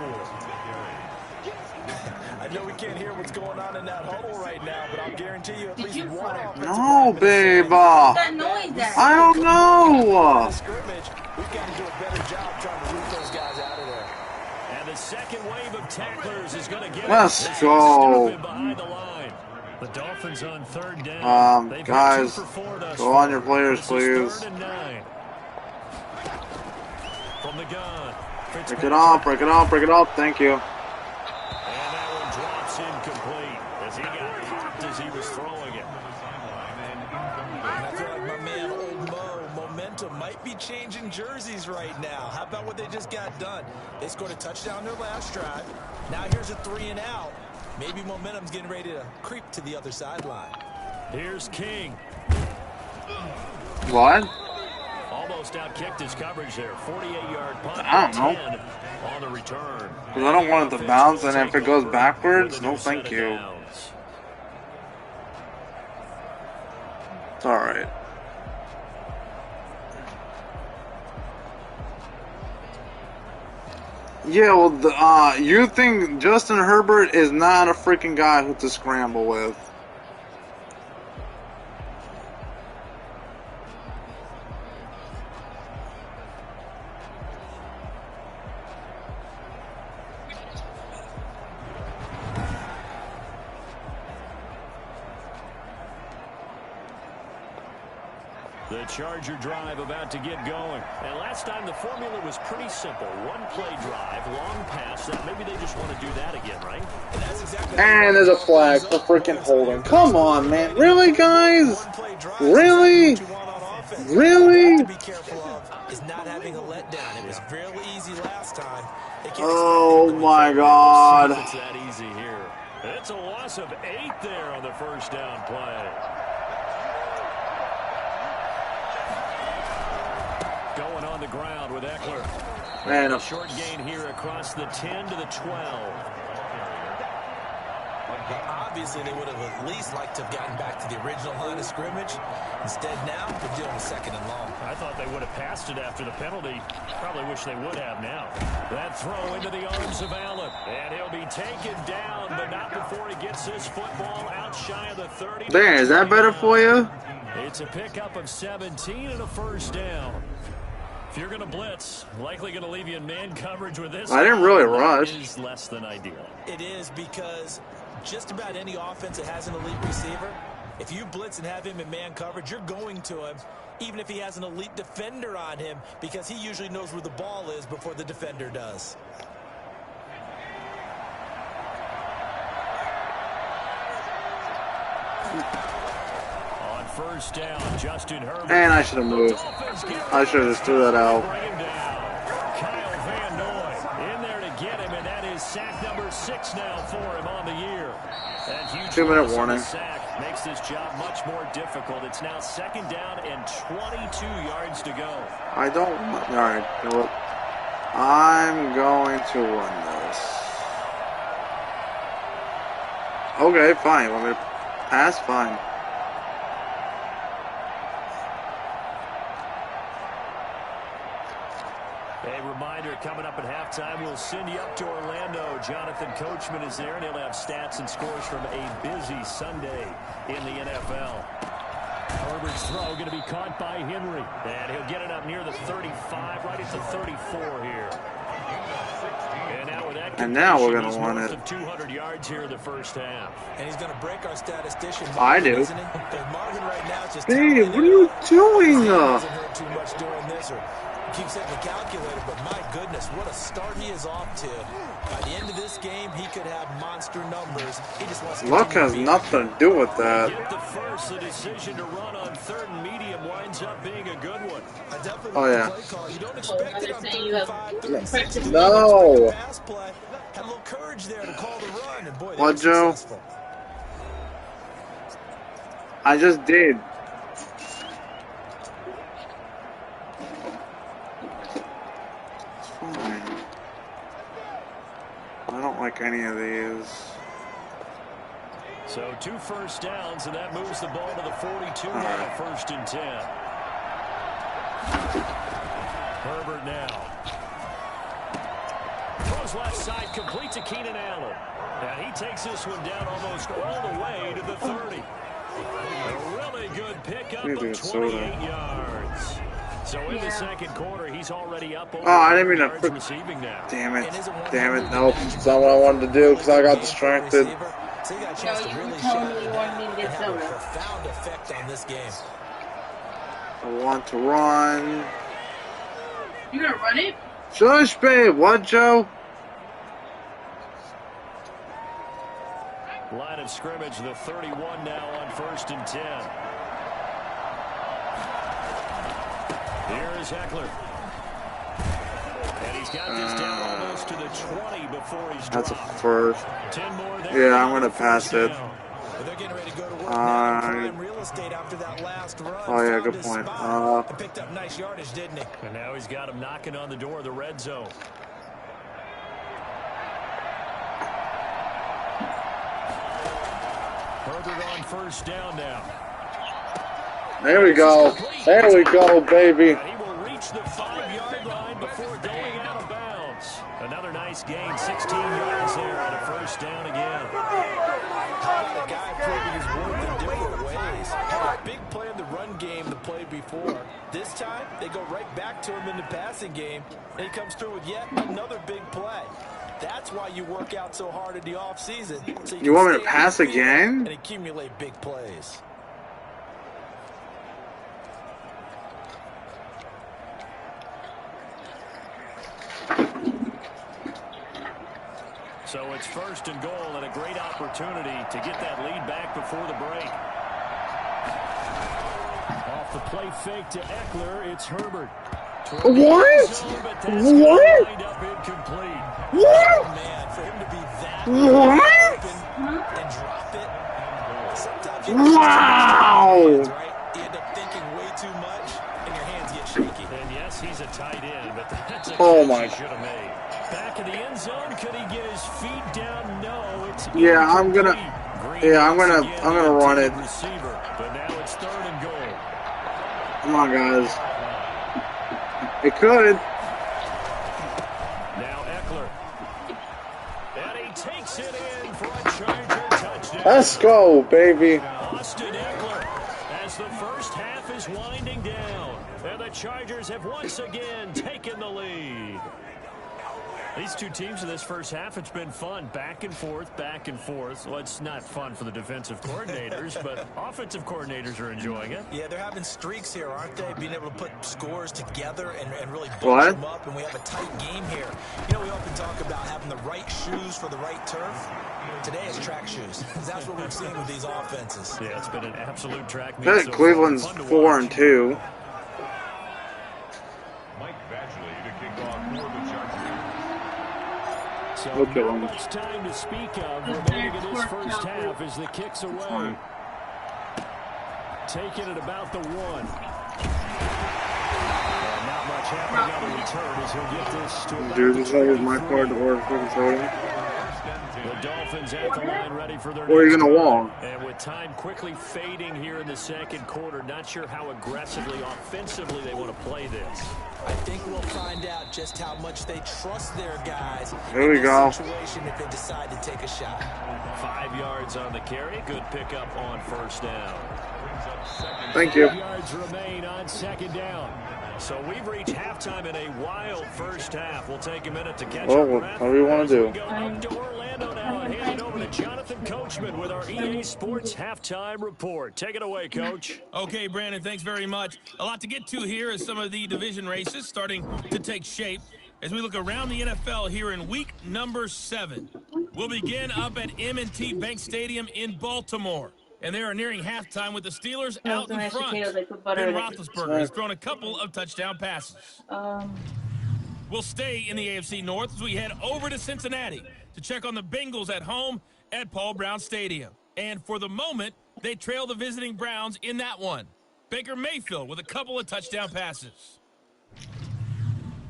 Speaker 4: I know we can't hear what's going on in that huddle right now, but I'll guarantee you at
Speaker 5: Did
Speaker 4: least
Speaker 5: you
Speaker 4: one
Speaker 5: fart?
Speaker 4: offensive
Speaker 1: No,
Speaker 4: lineman is
Speaker 1: babe.
Speaker 5: What's that noise at?
Speaker 1: I don't know.
Speaker 4: scrimmage. We've got to do a better job trying to root those guys out of there.
Speaker 3: And the second wave of tacklers is going to get
Speaker 1: Let's
Speaker 3: it.
Speaker 1: go.
Speaker 3: Behind the line. The Dolphins on third down. They've
Speaker 1: Guys,
Speaker 3: got 2 for 4 thus
Speaker 1: go on your
Speaker 3: far.
Speaker 1: players,
Speaker 3: This is
Speaker 1: please.
Speaker 3: 3rd and 9. From the gun.
Speaker 1: Break it off, break it off, break it off. Thank you.
Speaker 3: And that one drops incomplete as he got popped as he was throwing it.
Speaker 4: I feel like my man, Old Mo, momentum might be changing jerseys right now. How about what they just got done? They scored a touchdown their last drive. Now here's a 3 and out. Maybe momentum's getting ready to creep to the other sideline.
Speaker 3: Here's King.
Speaker 1: What?
Speaker 3: Almost outkicked his coverage there. 48-yard punt.
Speaker 1: I don't know.
Speaker 3: 10 on the return.
Speaker 1: Because I don't want it to bounce, and if it goes backwards, no thank you. It's alright. Yeah, well, you think Justin Herbert is not a freaking guy who to scramble with.
Speaker 3: Charger drive about to get going. And last time the formula was pretty simple. One play drive, long pass. That maybe they just want to do that again, right?
Speaker 4: And that's exactly
Speaker 1: And there's a flag for freaking holding. Come on, man. Really, guys? Really? Really?
Speaker 4: To be careful of is not having a letdown. It was real easy last time.
Speaker 1: Oh my God.
Speaker 3: It's that easy here. It's a loss of 8 there on the first down play. Going on the ground with Eckler.
Speaker 1: Man,
Speaker 3: A short gain here across the 10 to the 12.
Speaker 4: Obviously, they would have at least liked to have gotten back to the original line of scrimmage. Instead, now they're dealing with 2nd and long.
Speaker 3: I thought they would have passed it after the penalty. Probably wish they would have now. That throw into the arms of Allen. And he'll be taken down, but not before he gets this football out shy of the 30.
Speaker 1: there, is that better for you?
Speaker 3: It's a pickup of 17 and a first down. If you're going to blitz, likely going to leave you in man coverage with this.
Speaker 1: I didn't really rush.
Speaker 3: Is less than ideal.
Speaker 4: It is because just about any offense that has an elite receiver, if you blitz and have him in man coverage, you're going to him, even if he has an elite defender on him, because he usually knows where the ball is before the defender does.
Speaker 3: On first down, Justin Herbert.
Speaker 1: And I should have moved. I should have just threw that out.
Speaker 3: Bring him down. Kyle Van Noy in there to get him, and that is sack number 6 now for him on the year. That huge
Speaker 1: 2-minute warning.
Speaker 3: sack makes this job much more difficult. It's now 2nd down and 22 yards to go.
Speaker 1: I don't want... Alright, you know what? I'm going to run this. Okay, fine. Want me to pass? Fine.
Speaker 3: A reminder coming up at halftime, we'll send you up to Orlando. Jonathan Coachman is there, and he'll have stats and scores from a busy Sunday in the NFL. Herbert's throw going to be caught by Henry, and he'll get it up near the 35, right at the 34 here. And now with that,
Speaker 1: we're going to want it.
Speaker 3: Of 200 yards here in the first half.
Speaker 4: And he's going to break our statistician.
Speaker 1: I do.
Speaker 4: Isn't he? Marvin right now is just
Speaker 1: Babe, what are you doing?
Speaker 4: Hasn't heard too much doing this, or keeps hitting the calculator, but my goodness, what a start he is off to. By the end of this game, he could have monster numbers. He just wants to
Speaker 1: Luck has nothing to do with that.
Speaker 3: Get the first, the decision to run on 3rd and medium winds up being a good one.
Speaker 4: I definitely
Speaker 1: Oh, yeah.
Speaker 4: play call. You don't expect it on 35, 36.
Speaker 1: No.
Speaker 4: Pass play. Had a little courage there to call the run, and boy,
Speaker 1: What, Joe?
Speaker 4: Successful.
Speaker 1: I just did. I don't like any of these.
Speaker 3: So 2 first downs, and that moves the ball to the 42 now, 1st and 10. Herbert now. Throws left side, complete to Keenan Allen. And he takes this one down almost all the way to the 30. A really good pickup of 28 yards. So in the 2nd quarter, he's already up over
Speaker 1: I didn't mean to.
Speaker 3: receiving now.
Speaker 1: Damn it. Damn it. Nope. It's not what I wanted to do because I got distracted.
Speaker 4: So you got a chance to really
Speaker 5: told me you wanted me to get
Speaker 4: have a
Speaker 5: soda.
Speaker 4: profound effect on this game.
Speaker 1: I want to run.
Speaker 5: You gonna run it?
Speaker 1: Shush, babe. What, Joe?
Speaker 3: Line of scrimmage, the 31 now on 1st and 10. Here is Eckler. And he's got this down almost to the 20 before he's dropped.
Speaker 1: That's a first.
Speaker 3: 10 more there.
Speaker 1: Yeah, I'm going to pass it.
Speaker 4: But they're getting ready to go to work now. Prime real estate after that last run.
Speaker 1: Oh, yeah,
Speaker 4: Found
Speaker 1: good
Speaker 4: his
Speaker 1: point.
Speaker 4: spot and picked up nice yardage, didn't he?
Speaker 3: And now he's got him knocking on the door of the red zone. Herbert on 1st down now.
Speaker 1: There we go. There we go, baby.
Speaker 3: And he will reach the 5-yard line before going out of bounds. Another nice gain, 16 yards there on a 1st down again.
Speaker 4: How about a guy proving his worth in different ways? Had a big play in the run game the play before. This time, they go right back to him in the passing game, and he comes through with yet another big play. That's why you work out so hard in the offseason. So
Speaker 1: You want me to pass again?
Speaker 4: And accumulate big plays.
Speaker 3: So it's 1st and goal and a great opportunity to get that lead back before the break. Off the play fake to Eckler, it's Herbert.
Speaker 1: What? What? What?
Speaker 4: Man, for him to be that
Speaker 1: What?
Speaker 4: open and drop it. Sometimes you
Speaker 1: Wow!
Speaker 4: hands, right? You end up thinking way too much, and your hands get shaky.
Speaker 3: And yes, he's a tight end, but that's a
Speaker 1: Oh
Speaker 3: catch
Speaker 1: my.
Speaker 3: he should have made. Back in the end zone, could he get his feet down? No, it's
Speaker 1: Yeah, I'm gonna run it.
Speaker 3: Receiver, but now it's 3rd and goal.
Speaker 1: Come on, guys. It could.
Speaker 3: Now Eckler. And he takes it in for a Charger touchdown.
Speaker 1: Let's go, baby.
Speaker 3: Austin Eckler, as the first half is winding down. And the Chargers have once again taken the lead. These two teams in this first half, it's been fun. Back and forth, back and forth. Well, it's not fun for the defensive coordinators, but offensive coordinators are enjoying it.
Speaker 4: Yeah, they're having streaks here, aren't they? Being able to put scores together and really bunch
Speaker 1: What?
Speaker 4: them up, and we have a tight game here. You know, we often talk about having the right shoes for the right turf. Today it's track shoes. That's what we've seen with these offenses.
Speaker 3: Yeah, it's been an absolute track meet.
Speaker 1: I think Cleveland's 4-2.
Speaker 3: So
Speaker 1: Look at
Speaker 3: not
Speaker 1: him.
Speaker 3: much time to speak of remaining in this first half as the kicks away. Taking it about the 1. And not much happening on the return as he'll get this to about
Speaker 1: Dude,
Speaker 3: the
Speaker 1: this thing is my
Speaker 3: 23.
Speaker 1: card to order freaking soda.
Speaker 3: The Dolphins at the line ready for their
Speaker 1: Or are you
Speaker 3: next
Speaker 1: gonna
Speaker 3: drive.
Speaker 1: walk?
Speaker 3: And with time quickly fading here in the second quarter, not sure how aggressively, offensively they want to play this.
Speaker 4: I think we'll find out just how much they trust their guys
Speaker 1: Here
Speaker 4: in
Speaker 1: we
Speaker 4: this
Speaker 1: go.
Speaker 4: situation if they decide to take a shot.
Speaker 3: 5 yards on the carry. Good pickup on 1st down.
Speaker 1: Thank you.
Speaker 3: 5 yards remain on 2nd down. So we've reached halftime in a wild first half. We'll take a minute to catch
Speaker 1: Well,
Speaker 3: our breath.
Speaker 1: whatever you wanna
Speaker 3: As we
Speaker 1: do.
Speaker 3: go up to Orlando now and hand it over to Jonathan Coachman with our EA Sports halftime report. Take it away, Coach.
Speaker 6: Okay, Brandon, thanks very much. A lot to get to here as some of the division races starting to take shape as we look around the NFL here in week number 7. We'll begin up at M&T Bank Stadium in Baltimore. And they are nearing halftime with the Steelers out in front. Ben Roethlisberger has thrown a couple of touchdown passes. We'll stay in the AFC North as we head over to Cincinnati to check on the Bengals at home at Paul Brown Stadium. And for the moment, they trail the visiting Browns in that one. Baker Mayfield with a couple of touchdown passes.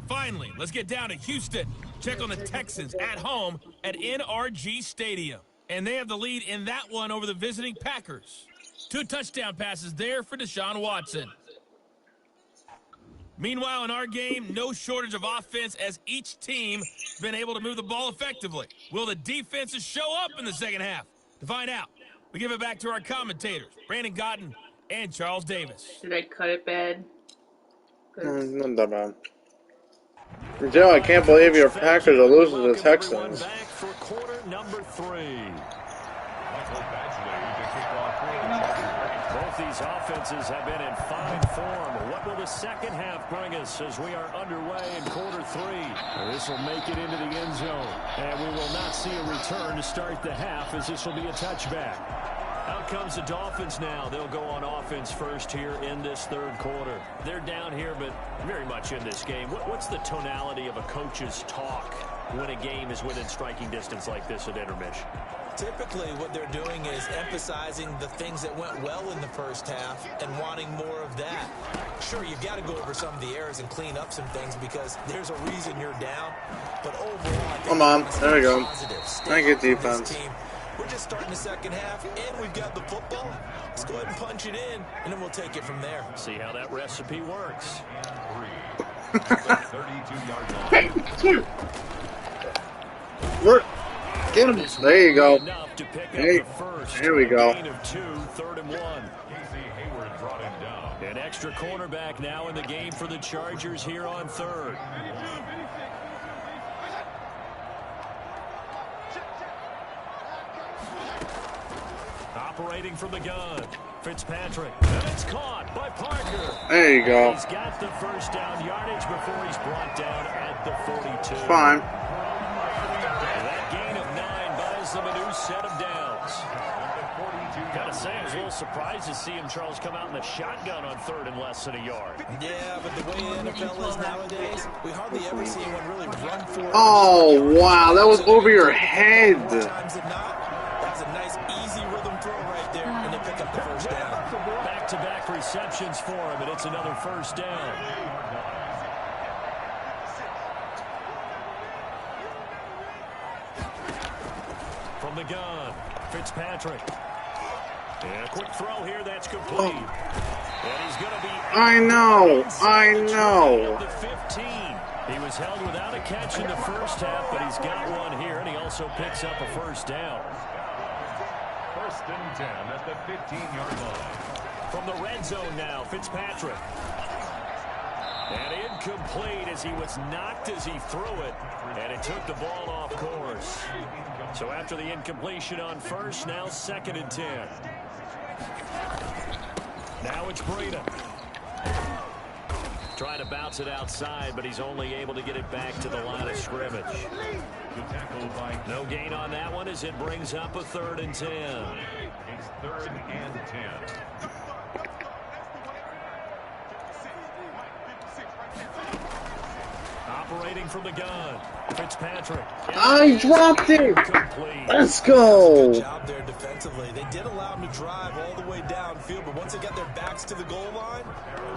Speaker 6: Finally, let's get down to Houston. Check on the Texans at home at NRG Stadium. And they have the lead in that one over the visiting Packers. 2 touchdown passes there for Deshaun Watson. Meanwhile, in our game, no shortage of offense as each team has been able to move the ball effectively. Will the defenses show up in the second half? To find out, we give it back to our commentators, Brandon Gotten and Charles Davis.
Speaker 5: Did I cut it bad?
Speaker 1: Not that bad. Joe, I can't believe your Packers are losing to the Texans.
Speaker 3: Back for quarter number 3. Both these offenses have been in fine form. What will the second half bring us as we are underway in quarter 3? This will make it into the end zone. And we will not see a return to start the half as this will be a touchback. Out comes the Dolphins now. They'll go on offense first here in this third quarter. They're down here, but very much in this game. What's the tonality of a coach's talk when a game is within striking distance like this at intermission?
Speaker 4: Typically, what they're doing is emphasizing the things that went well in the first half and wanting more of that. Sure, you've got to go over some of the errors and clean up some things because there's a reason you're down. But overall, I think
Speaker 1: Come on, there we go.
Speaker 4: positive.
Speaker 1: Thank you, defense.
Speaker 4: We're just starting the second half, and we've got the football. Let's go ahead and punch it in, and then we'll take it from there.
Speaker 3: See how that recipe works.
Speaker 1: Hey, shoot! Work. Get him. There you go.
Speaker 3: Enough to pick
Speaker 1: Hey,
Speaker 3: up the first.
Speaker 1: here we go.
Speaker 3: Gain of 2, 3rd and 1. An extra cornerback now in the game for the Chargers here on 3rd. Operating from the gun. Fitzpatrick. And it's caught by Parker.
Speaker 1: There you go.
Speaker 3: He's got the first down yardage before he's brought down at the 42.
Speaker 1: Fine.
Speaker 3: That gain of gives them a new set of downs. Gotta say, I was a little surprised to see him, Charles, come out in the shotgun on 3rd and less than a yard.
Speaker 4: Yeah, but the way the NFL is nowadays, we hardly ever see anyone really run for it.
Speaker 1: Oh, wow, that was over your head.
Speaker 4: More times than not, that's a nice, easy rhythm throw right there, and they pick up the first down.
Speaker 3: Back-to-back receptions for him, and it's another first down. From the gun, Fitzpatrick. And a quick throw here, that's complete. And he's going to be...
Speaker 1: I know.
Speaker 3: The 15. He was held without a catch in the first half, but he's got one here, and he also picks up a first down.
Speaker 2: 1st and 10 at the 15-yard line.
Speaker 3: From the red zone now, Fitzpatrick. And incomplete as he was knocked as he threw it, and it took the ball off course. So after the incompletion on first, now 2nd and 10. Now it's Breida. Trying to bounce it outside, but he's only able to get it back to the line of scrimmage. No gain on that one as it brings up a 3rd and 10.
Speaker 2: It's 3rd and 10.
Speaker 3: Operating from the gun, Fitzpatrick.
Speaker 1: I dropped it.
Speaker 3: Complete.
Speaker 1: Let's go.
Speaker 4: Good job there defensively. They did allow them to drive all the way downfield, but once they got their backs to the goal line,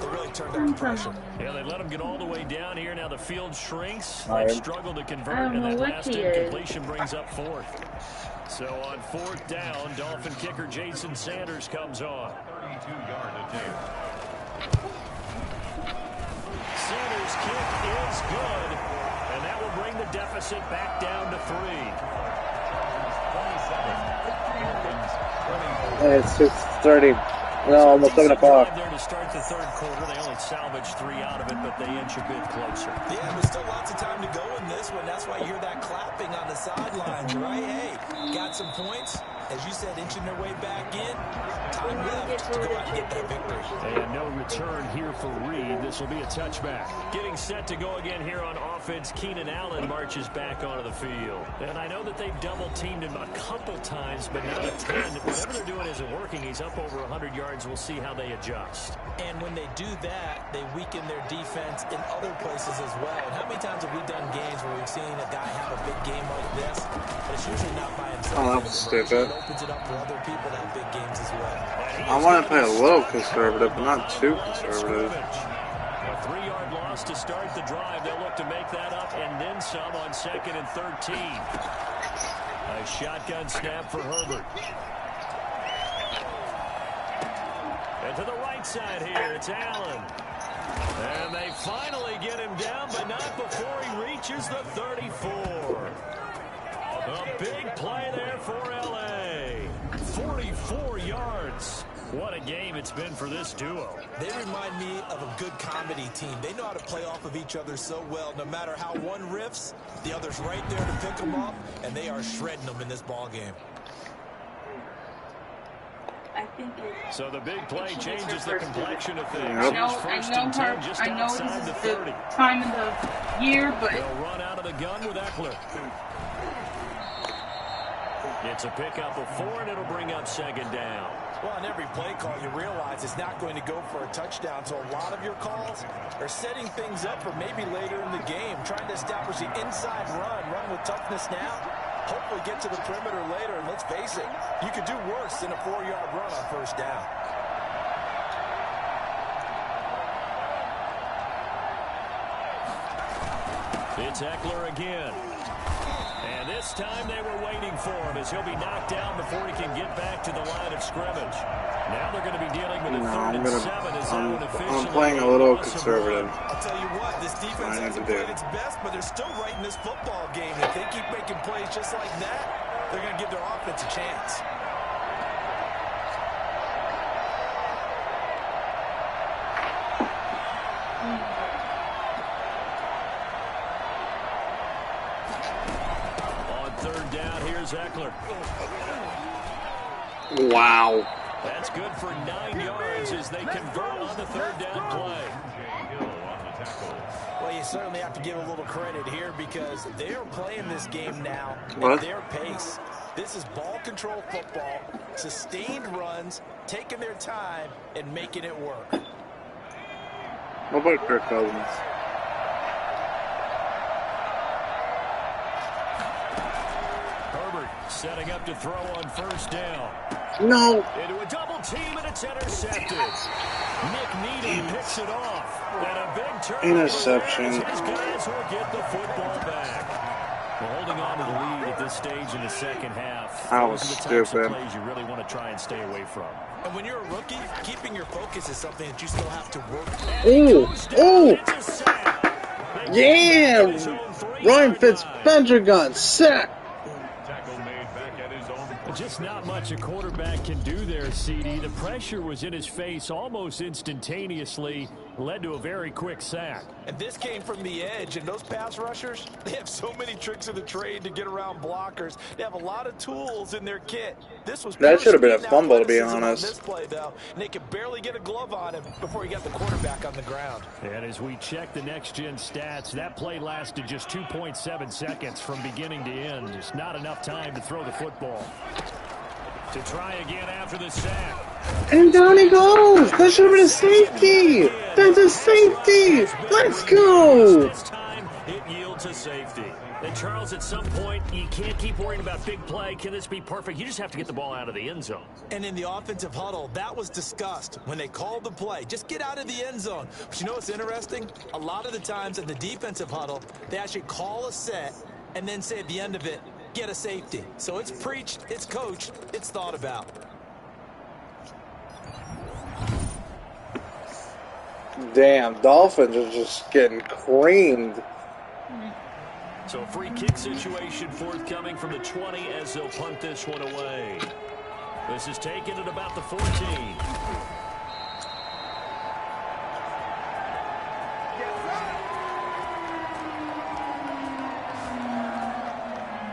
Speaker 4: they really turned up the pressure.
Speaker 3: Yeah, they let them get all the way down here. Now the field shrinks.
Speaker 1: All right.
Speaker 3: They've struggled to convert, and that last incompletion brings up 4th. So on 4th down, Dolphin kicker Jason Sanders comes on.
Speaker 2: 32-yard attempt.
Speaker 3: Sanders' kick is good, and that will bring the deficit back down to 3.
Speaker 1: It's 6:30. No, almost 7 o'clock.
Speaker 3: There to start the 3rd quarter. They only salvaged 3 out of it, but they inch a bit closer.
Speaker 4: Yeah, there's still lots of time to go in this one. That's why you hear that clapping on the sidelines, right? Hey, got some points. As you said, inching their way back in. Time left to go out and get that victory.
Speaker 3: And no return here for Reed. This will be a touchback. Getting set to go again here on offense. Keenan Allen marches back onto the field. And I know that they've double-teamed him a couple times, but not a ton. Whatever they're doing isn't working. He's up over 100 yards. We'll see how they adjust.
Speaker 4: And when they do that, they weaken their defense in other places as well. And how many times have we done games where we've seen a guy have a big game like this, but it's usually not by himself.
Speaker 1: Oh, that was stupid.
Speaker 4: It opens it up for other people to have big games as well.
Speaker 1: I want to play a little conservative, but not too conservative.
Speaker 3: A 3-yard loss to start the drive. They'll look to make that up and then some on 2nd and 13. A shotgun snap for Herbert. And to the right side here, it's Allen. And they finally get him down, but not before he reaches the 34. A big play there for L.A. 44 yards. What a game it's been for this duo.
Speaker 4: They remind me of a good comedy team. They know how to play off of each other so well. No matter how one riffs, the other's right there to pick them up, and they are shredding them in this ball game.
Speaker 3: So the big play changes the complexion of things.
Speaker 1: Yep.
Speaker 5: I know this is the time of the year, but
Speaker 3: they'll run out of the gun with Eckler. It's a pickup of 4, and it'll bring up 2nd down.
Speaker 4: Well, on every play call, you realize it's not going to go for a touchdown. So a lot of your calls are setting things up for maybe later in the game, trying to establish the inside run with toughness now. Hopefully get to the perimeter later, and let's face it, you could do worse than a 4-yard run on 1st down.
Speaker 3: It's Eckler again. And this time they were waiting for him as he'll be knocked down before he can get back to the line of scrimmage. Now they're going to be dealing with a 3rd and 7 as that one officially.
Speaker 1: I'm playing a little conservative.
Speaker 4: I'll tell you what, this defense hasn't played its best, but they're still right in this football game. If they keep making plays just like that, they're going to give their offense a chance.
Speaker 3: On 3rd down, here's Eckler.
Speaker 1: Wow.
Speaker 3: That's good for 9 yards as they convert on the 3rd down play.
Speaker 4: Well, you you certainly have to give a little credit here because they're playing this game now
Speaker 1: What?
Speaker 4: at their pace. This is ball control football, sustained runs, taking their time, and making it work.
Speaker 1: What about Kirk Cousins?
Speaker 3: Herbert setting up to throw on first down.
Speaker 1: No.
Speaker 3: Into a double team, and it's intercepted. Nick Needham picks it off. And a big turn.
Speaker 1: Interception.
Speaker 3: His guys will get the football back. Well, holding on to the lead at this stage in the second half.
Speaker 1: That was
Speaker 3: Those are the types
Speaker 1: stupid.
Speaker 3: of plays you really want to try and stay away from.
Speaker 4: And when you're a rookie, keeping your focus is something that you still have to work.
Speaker 1: Ooh. Ooh. Yeah. Ryan Fitzpatrick got sacked.
Speaker 3: Just not much a quarterback can do there, CD. The pressure was in his face almost instantaneously, led to a very quick sack.
Speaker 4: And this came from the edge, and those pass rushers, they have so many tricks of the trade to get around blockers. They have a lot of tools in their kit. This was
Speaker 1: That should have been a
Speaker 4: pure
Speaker 1: fumble, to be
Speaker 4: athleticism on
Speaker 1: honest.
Speaker 4: this play, though, and they could barely get a glove on him before he got the quarterback on the ground.
Speaker 3: And as we check the next-gen stats, that play lasted just 2.7 seconds from beginning to end. Just not enough time to throw the football. To try again after the sack.
Speaker 1: And down he goes. That should have been a safety. That's a safety. Let's go.
Speaker 3: This time, it yields a safety. And Charles, at some point, you can't keep worrying about big play. Can this be perfect? You just have to get the ball out of the end zone.
Speaker 4: And in the offensive huddle, that was discussed when they called the play. Just get out of the end zone. But you know what's interesting? A lot of the times in the defensive huddle, they actually call a set and then say at the end of it, get a safety. So it's preached, it's coached, it's thought about.
Speaker 1: Damn, Dolphins are just getting creamed.
Speaker 3: So a free kick situation forthcoming from the 20 as they'll punt this one away. This is taken at about the 14.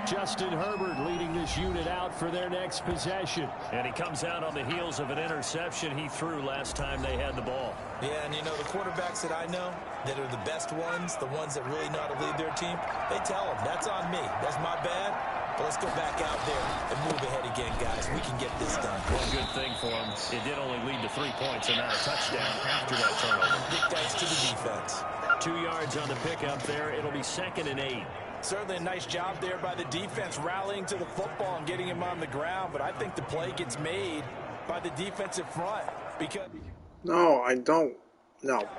Speaker 3: Justin Herbert leading this unit out for their next possession. And he comes out on the heels of an interception he threw last time they had the ball.
Speaker 4: Yeah, and you know, the quarterbacks that I know that are the best ones, the ones that really know how to lead their team, they tell them, that's on me. That's my bad. But let's go back out there and move ahead again, guys. We can get this done.
Speaker 3: One good thing for him, it did only lead to 3 points and not a touchdown after that turnover.
Speaker 4: Big thanks to the defense.
Speaker 3: 2 yards on the pickup there. It'll be 2nd and 8.
Speaker 4: Certainly a nice job there by the defense rallying to the football and getting him on the ground. But I think the play gets made by the defensive front because...
Speaker 1: No, I don't. No. Not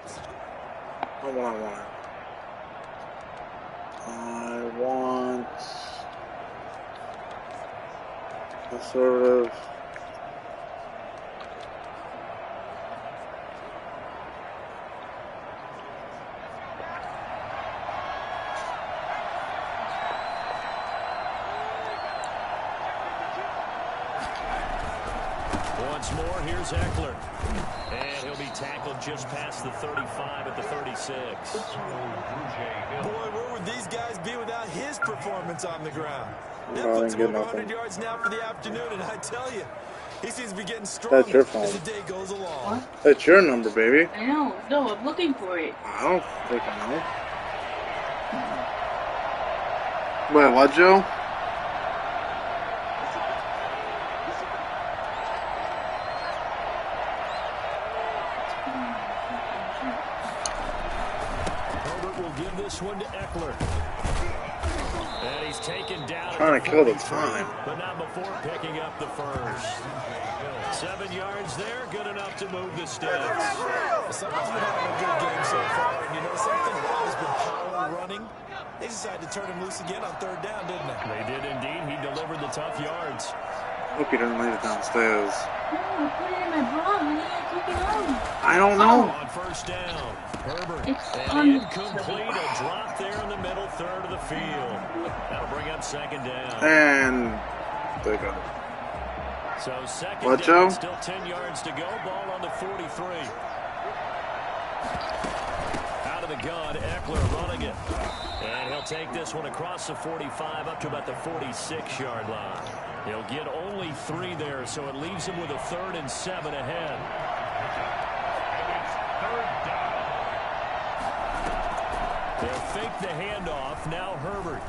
Speaker 1: what I want. I want a sort of...
Speaker 3: Once more, here's Eckler. And he'll be tackled just past the 35 at the 36.
Speaker 4: Boy, where would these guys be without his performance on the ground? That
Speaker 1: No, I
Speaker 4: puts
Speaker 1: didn't
Speaker 4: him
Speaker 1: get
Speaker 4: over
Speaker 1: nothing.
Speaker 4: 100 yards now for the afternoon, and I tell you, he seems to be getting stronger
Speaker 1: That's your
Speaker 4: as
Speaker 1: fault.
Speaker 4: the day goes along.
Speaker 5: What?
Speaker 1: That's your number, baby.
Speaker 5: I know. No, I'm looking for it.
Speaker 1: I don't freaking know. Wait, what, Joe?
Speaker 3: Herbert will give this one to Eckler. And he's taken down.
Speaker 1: Trying to kill the time.
Speaker 3: But not before picking up the first. 7 yards there, good enough to move the sticks.
Speaker 4: Someone's been having a good game so far, and you know something? While has been power running. They decided to turn him loose again on 3rd down, didn't they?
Speaker 3: They did indeed. He delivered the tough yards.
Speaker 1: Hope he didn't leave it downstairs.
Speaker 5: No, put it in my bra. When did I take it out?
Speaker 1: I don't know.
Speaker 3: On first down, Herbert.
Speaker 5: It's
Speaker 3: And incomplete. A drop there in the middle third of the field. That'll bring up 2nd down.
Speaker 1: And there you go.
Speaker 3: So 2nd
Speaker 1: What,
Speaker 3: down,
Speaker 1: Joe?
Speaker 3: still 10 yards to go. Ball on the 43. Out of the gun, Eckler running it. And he'll take this one across the 45 up to about the 46-yard line. He'll get only 3 there, so it leaves him with a 3rd and 7 ahead. fake the handoff. Now Herbert.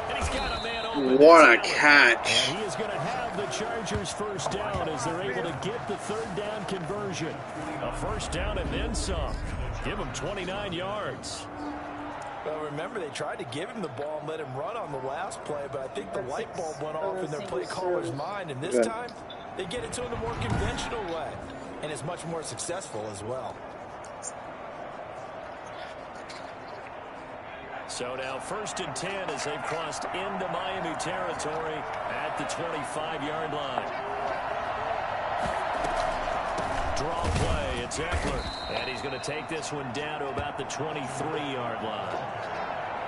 Speaker 3: And he's got a man open.
Speaker 1: What a catch.
Speaker 3: And he is going to have the Chargers first down as they're able to get the third down conversion. A first down and then some. Give him 29 yards.
Speaker 4: Well, remember, they tried to give him the ball and let him run on the last play, but I think the light bulb went off in their play caller's mind, and this time they get it to him the more conventional way, and it's much more successful as well.
Speaker 3: So now 1st and 10 as they've crossed into Miami territory at the 25-yard line. Draw play, it's Eckler. And he's going to take this one down to about the 23-yard line.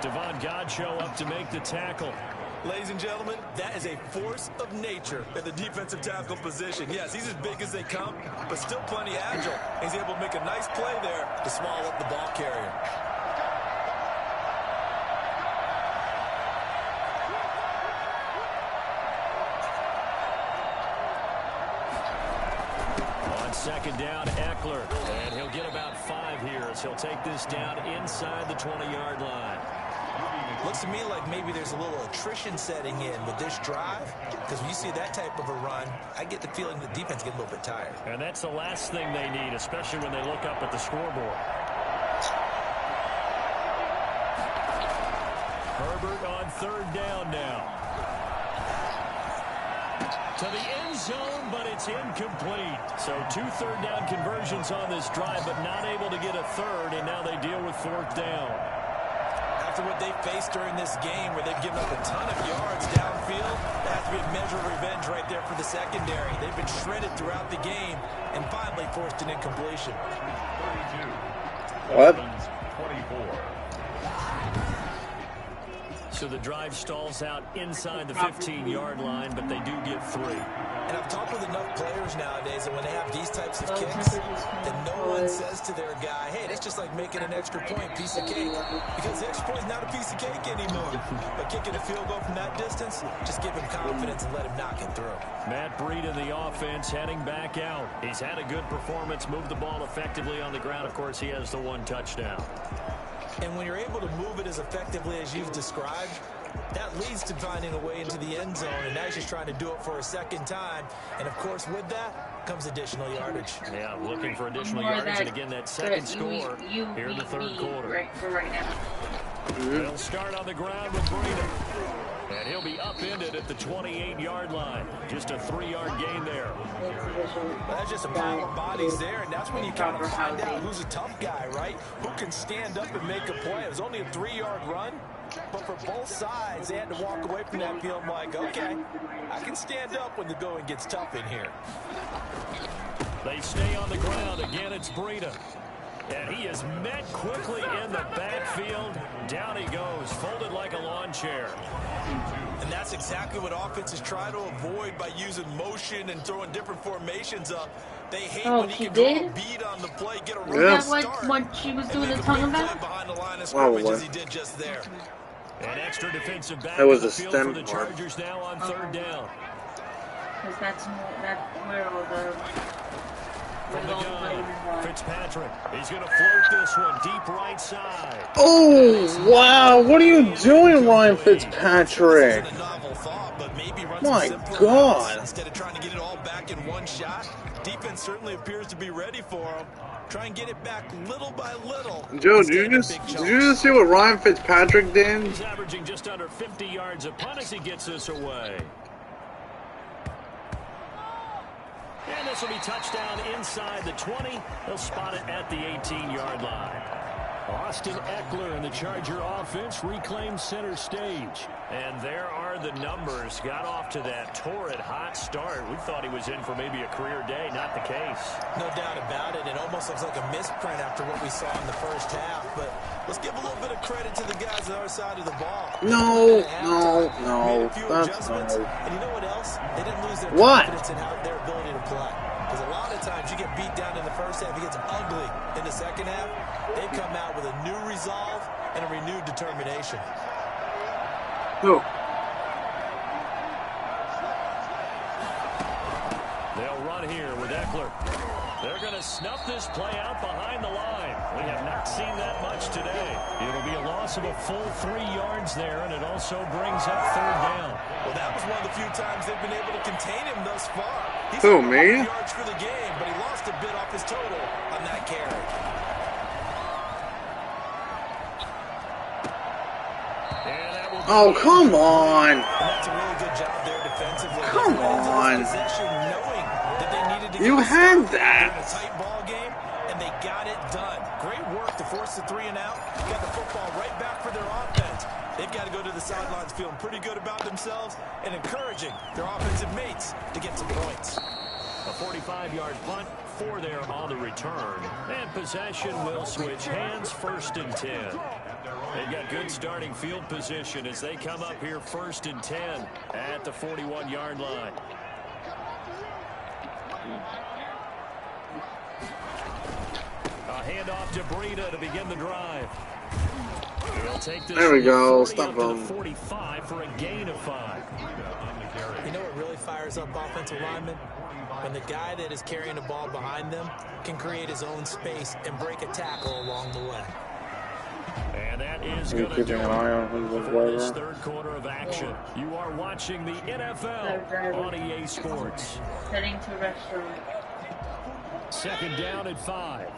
Speaker 3: Devon Godchaux up to make the tackle.
Speaker 4: Ladies and gentlemen, that is a force of nature at the defensive tackle position. Yes, he's as big as they come, but still plenty agile. He's able to make a nice play there to swallow up the ball carrier.
Speaker 3: Second down, Eckler, and he'll get about 5 here as he'll take this down inside the 20-yard line.
Speaker 4: Looks to me like maybe there's a little attrition setting in with this drive, because when you see that type of a run, I get the feeling the defense gets a little bit tired.
Speaker 3: And that's the last thing they need, especially when they look up at the scoreboard. Herbert on 3rd down now. To the end zone, but it's incomplete. So 2 third-down conversions on this drive, but not able to get a third, and now they deal with 4th down.
Speaker 4: After what they faced during this game, where they've given up a ton of yards downfield, that has to be a measure of revenge right there for the secondary. They've been shredded throughout the game and finally forced an incompletion.
Speaker 2: 32.
Speaker 1: What?
Speaker 2: 24.
Speaker 3: So the drive stalls out inside the 15-yard line, but they do get 3.
Speaker 4: And I've talked with enough players nowadays that when they have these types of kicks, that no one says to their guy, hey, that's just like making an extra point, piece of cake. Because the extra point is not a piece of cake anymore. But kicking a field goal from that distance, just give him confidence and let him knock it through.
Speaker 3: Matt Breida, the offense, heading back out. He's had a good performance, moved the ball effectively on the ground. Of course, he has the 1 touchdown.
Speaker 4: And when you're able to move it as effectively as you've described, that leads to finding a way into the end zone, and now he's just trying to do it for a second time. And, of course, with that comes additional yardage.
Speaker 3: Yeah, looking for additional yardage, and again, that second score here in the 3rd quarter.
Speaker 5: Right now.
Speaker 3: They'll start on the ground with Breida. And he'll be upended at the 28-yard line. Just a 3-yard gain there.
Speaker 4: Well, that's just a pile of bodies there, and that's when you kind of find out who's a tough guy, right? Who can stand up and make a play. It was only a 3-yard run, but for both sides, they had to walk away from that feeling like, okay, I can stand up when the going gets tough in here.
Speaker 3: They stay on the ground. Again, it's Breida. And he is met quickly in the backfield. Down he goes, folded like a lawn chair.
Speaker 4: And that's exactly what offenses try to avoid by using motion and throwing different formations up. They hate when he can draw a beat on the play, get a running start,
Speaker 5: what she was doing the tongue about?
Speaker 4: Behind the line of scrimmage as he did just there.
Speaker 3: An extra defensive back
Speaker 1: that was
Speaker 3: on
Speaker 1: a
Speaker 3: the field
Speaker 1: stem
Speaker 3: for the Chargers now on 3rd down.
Speaker 5: Because that's where all the...
Speaker 3: From the gun, Fitzpatrick. He's going to float this one deep right side.
Speaker 1: Oh, wow. What are you doing, Ryan Fitzpatrick? My God.
Speaker 4: Instead of trying to get it all back in one shot, defense certainly appears to be ready for him. Try and get it back little by little.
Speaker 1: Joe, did you just see what Ryan Fitzpatrick did?
Speaker 3: He's averaging just under 50 yards a punt as he gets this away. And this will be touchdown inside the 20. They'll spot it at the 18-yard line. Austin Eckler and the Charger offense reclaim center stage. And there are the numbers. Got off to that torrid hot start. We thought he was in for maybe a career day. Not the case.
Speaker 4: No doubt about it. It almost looks like a misprint after what we saw in the first half. But let's give a little bit of credit to the guys on our side of the ball.
Speaker 1: No.
Speaker 4: That's no. And you know what else? They didn't lose their confidence in their ability to play. Because a lot of times you get beat down in the first half, it gets ugly in the second half. They've come out with a new resolve and a renewed determination.
Speaker 1: Who?
Speaker 3: They'll run here with Eckler. They're going to snuff this play out behind the line. We have not seen that much today. It'll be a loss of a full 3 yards there, and it also brings up third down.
Speaker 4: Well, that was one of the few times they've been able to contain him thus far. He's
Speaker 1: Who, me?
Speaker 4: yards for the game, but he lost a bit off his total on that carry.
Speaker 1: Oh, come on.
Speaker 4: And that's a really good job there defensively.
Speaker 1: Come on.
Speaker 4: Possession, knowing that they needed to
Speaker 1: You
Speaker 4: get
Speaker 1: had
Speaker 4: a
Speaker 1: that.
Speaker 4: tight ball game, and they got it done. Great work to force the 3 and out. Got the football right back for their offense. They've got to go to the sidelines feeling pretty good about themselves and encouraging their offensive mates to get some points.
Speaker 3: A 45-yard punt for there on the return. And possession will switch hands, 1st and 10. They've got good starting field position as they come up here 1st and 10 at the 41-yard line. A handoff to Breida to begin the drive. He'll take this
Speaker 1: There we go.
Speaker 3: 40
Speaker 1: Stop
Speaker 3: up to the
Speaker 1: him.
Speaker 3: 45 for a gain of 5.
Speaker 4: You know what really fires up offensive linemen? When the guy that is carrying the ball behind them can create his own space and break a tackle along the way.
Speaker 3: And that is
Speaker 1: You're
Speaker 3: going to do
Speaker 1: keeping an eye on who's
Speaker 3: it
Speaker 1: the
Speaker 3: for this
Speaker 1: player.
Speaker 3: third quarter of action. You are watching the NFL on EA Sports.
Speaker 5: Heading to a restaurant.
Speaker 3: 2nd down at 5.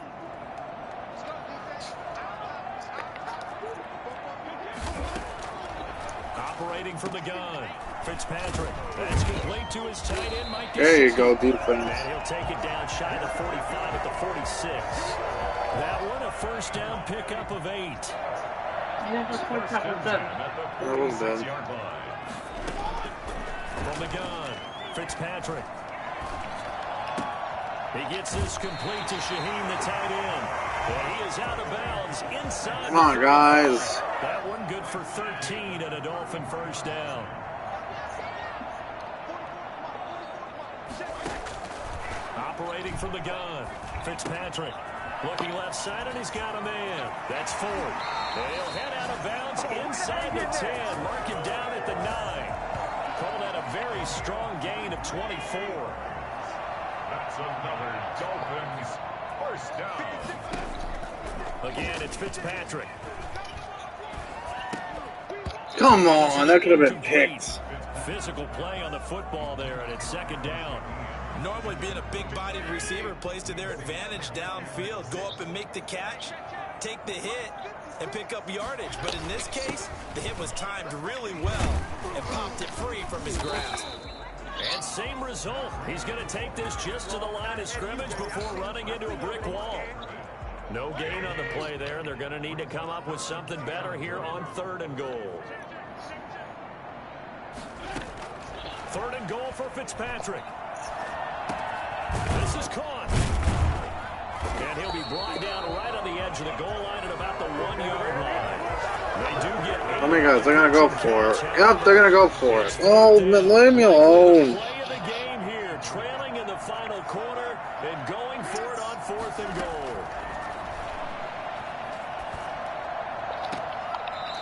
Speaker 3: Operating from the gun. Fitzpatrick. That's complete to his tight end, Mike.
Speaker 1: There you go,
Speaker 3: And
Speaker 1: defense.
Speaker 3: he'll take it down shy of the 45 at the 46. That one a 1st down pickup of 8.
Speaker 5: Yeah, that's what happened.
Speaker 1: That was dead.
Speaker 3: From the gun, Fitzpatrick. He gets this complete to Shaheem, the tight end. And he is out of bounds inside.
Speaker 1: Come on, guys.
Speaker 3: That one good for 13 and a Dolphin 1st down. Operating from the gun, Fitzpatrick. Looking left side, and he's got a man. That's Ford. And he'll head out of bounds inside the 10. Mark him down at the 9. Call that a very strong gain of 24.
Speaker 2: That's another Dolphins 1st down.
Speaker 3: Again, it's Fitzpatrick.
Speaker 1: Come on, that could have been picked.
Speaker 3: Physical play on the football there, and it's 2nd down.
Speaker 4: Normally being a big-bodied receiver plays to their advantage downfield. Go up and make the catch, take the hit, and pick up yardage. But in this case, the hit was timed really well and popped it free from his grasp.
Speaker 3: And same result. He's going to take this just to the line of scrimmage before running into a brick wall. No gain on the play there. They're going to need to come up with something better here on 3rd and goal. 3rd and goal for Fitzpatrick. This is caught. And he'll be brought down right on the edge of the goal line at about the 1-yard line. They do get 8.
Speaker 1: How many guys? They're going to go for it. Yep, they're going to go for it. Oh, leave me alone.
Speaker 3: Play of the game here, trailing in the final quarter and going for it on 4th and goal.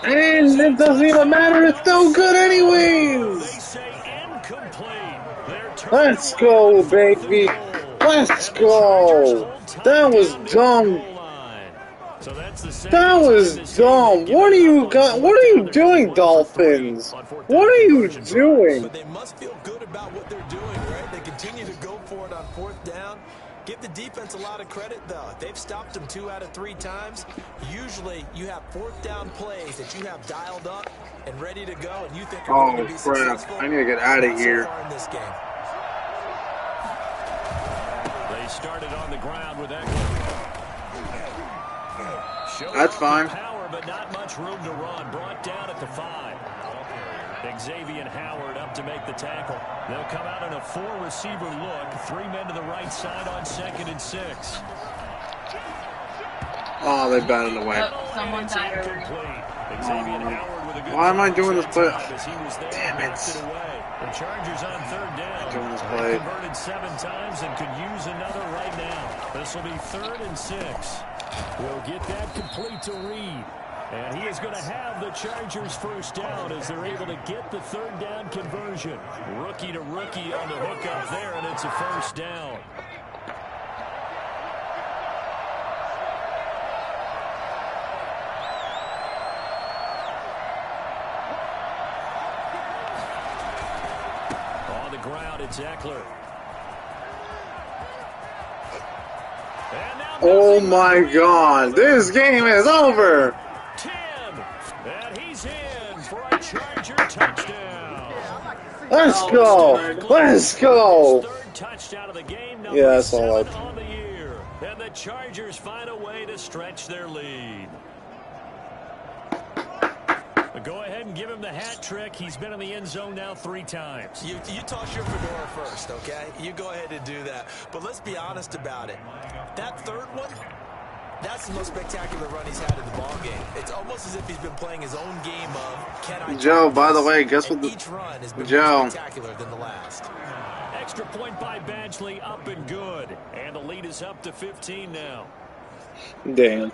Speaker 1: And it doesn't even matter. It's no good
Speaker 3: They
Speaker 1: anyways.
Speaker 3: say incomplete.
Speaker 1: Let's go, baby. Let's go. That was dumb. That was dumb. What are you doing, Dolphins? What are you doing?
Speaker 4: But they must feel good about what they're doing, right? They continue to go for it on 4th down. Give the defense a lot of credit, though. They've stopped them 2 out of 3 times. Usually, you have 4th down plays that you have dialed up and ready to go, and you think are going to be successful.
Speaker 1: I need to get out of here.
Speaker 4: So far in this game.
Speaker 3: They started on the ground with that.
Speaker 1: That's fine.
Speaker 3: Power, but not much room to run. Brought down at the 5. Xavier Howard up to make the tackle. They'll come out in a 4-receiver look. 3 men to the right side on 2nd and 6.
Speaker 1: Oh, they batted away.
Speaker 5: Someone died early.
Speaker 3: Xavier Howard with a good
Speaker 1: Why am I doing this play?
Speaker 3: as he was there.
Speaker 1: Damn it.
Speaker 3: The Chargers on 3rd down.
Speaker 1: Doing this
Speaker 3: They
Speaker 1: play.
Speaker 3: converted 7 times and could use another right now. This will be 3rd and 6. We'll get that complete to Reed. And he is going to have the Chargers 1st down as they're able to get the 3rd down conversion. Rookie to rookie on the hookup there, and it's a 1st down. the ground, it's Eckler.
Speaker 1: Oh my God, this game is over.
Speaker 3: 10, and he's in for a Charger touchdown.
Speaker 1: Let's go. Let's go.
Speaker 3: His third touchdown of the game,
Speaker 1: Yeah,
Speaker 3: number
Speaker 1: that's all
Speaker 3: 7 on the year. And the Chargers find a way to stretch their lead. But go ahead and give him the hat trick. He's been in the end zone now 3 times.
Speaker 4: You toss your fedora first, okay? You go ahead and do that. But let's be honest about it. That third one, that's the most spectacular run he's had in the ballgame. It's almost as if he's been playing his own game of can I
Speaker 1: Joe, by the way, guess what
Speaker 4: each run has been
Speaker 1: Joe.
Speaker 4: more spectacular than the last.
Speaker 3: Extra point by Badgley, up and good. And the lead is up to 15 now.
Speaker 1: Damn.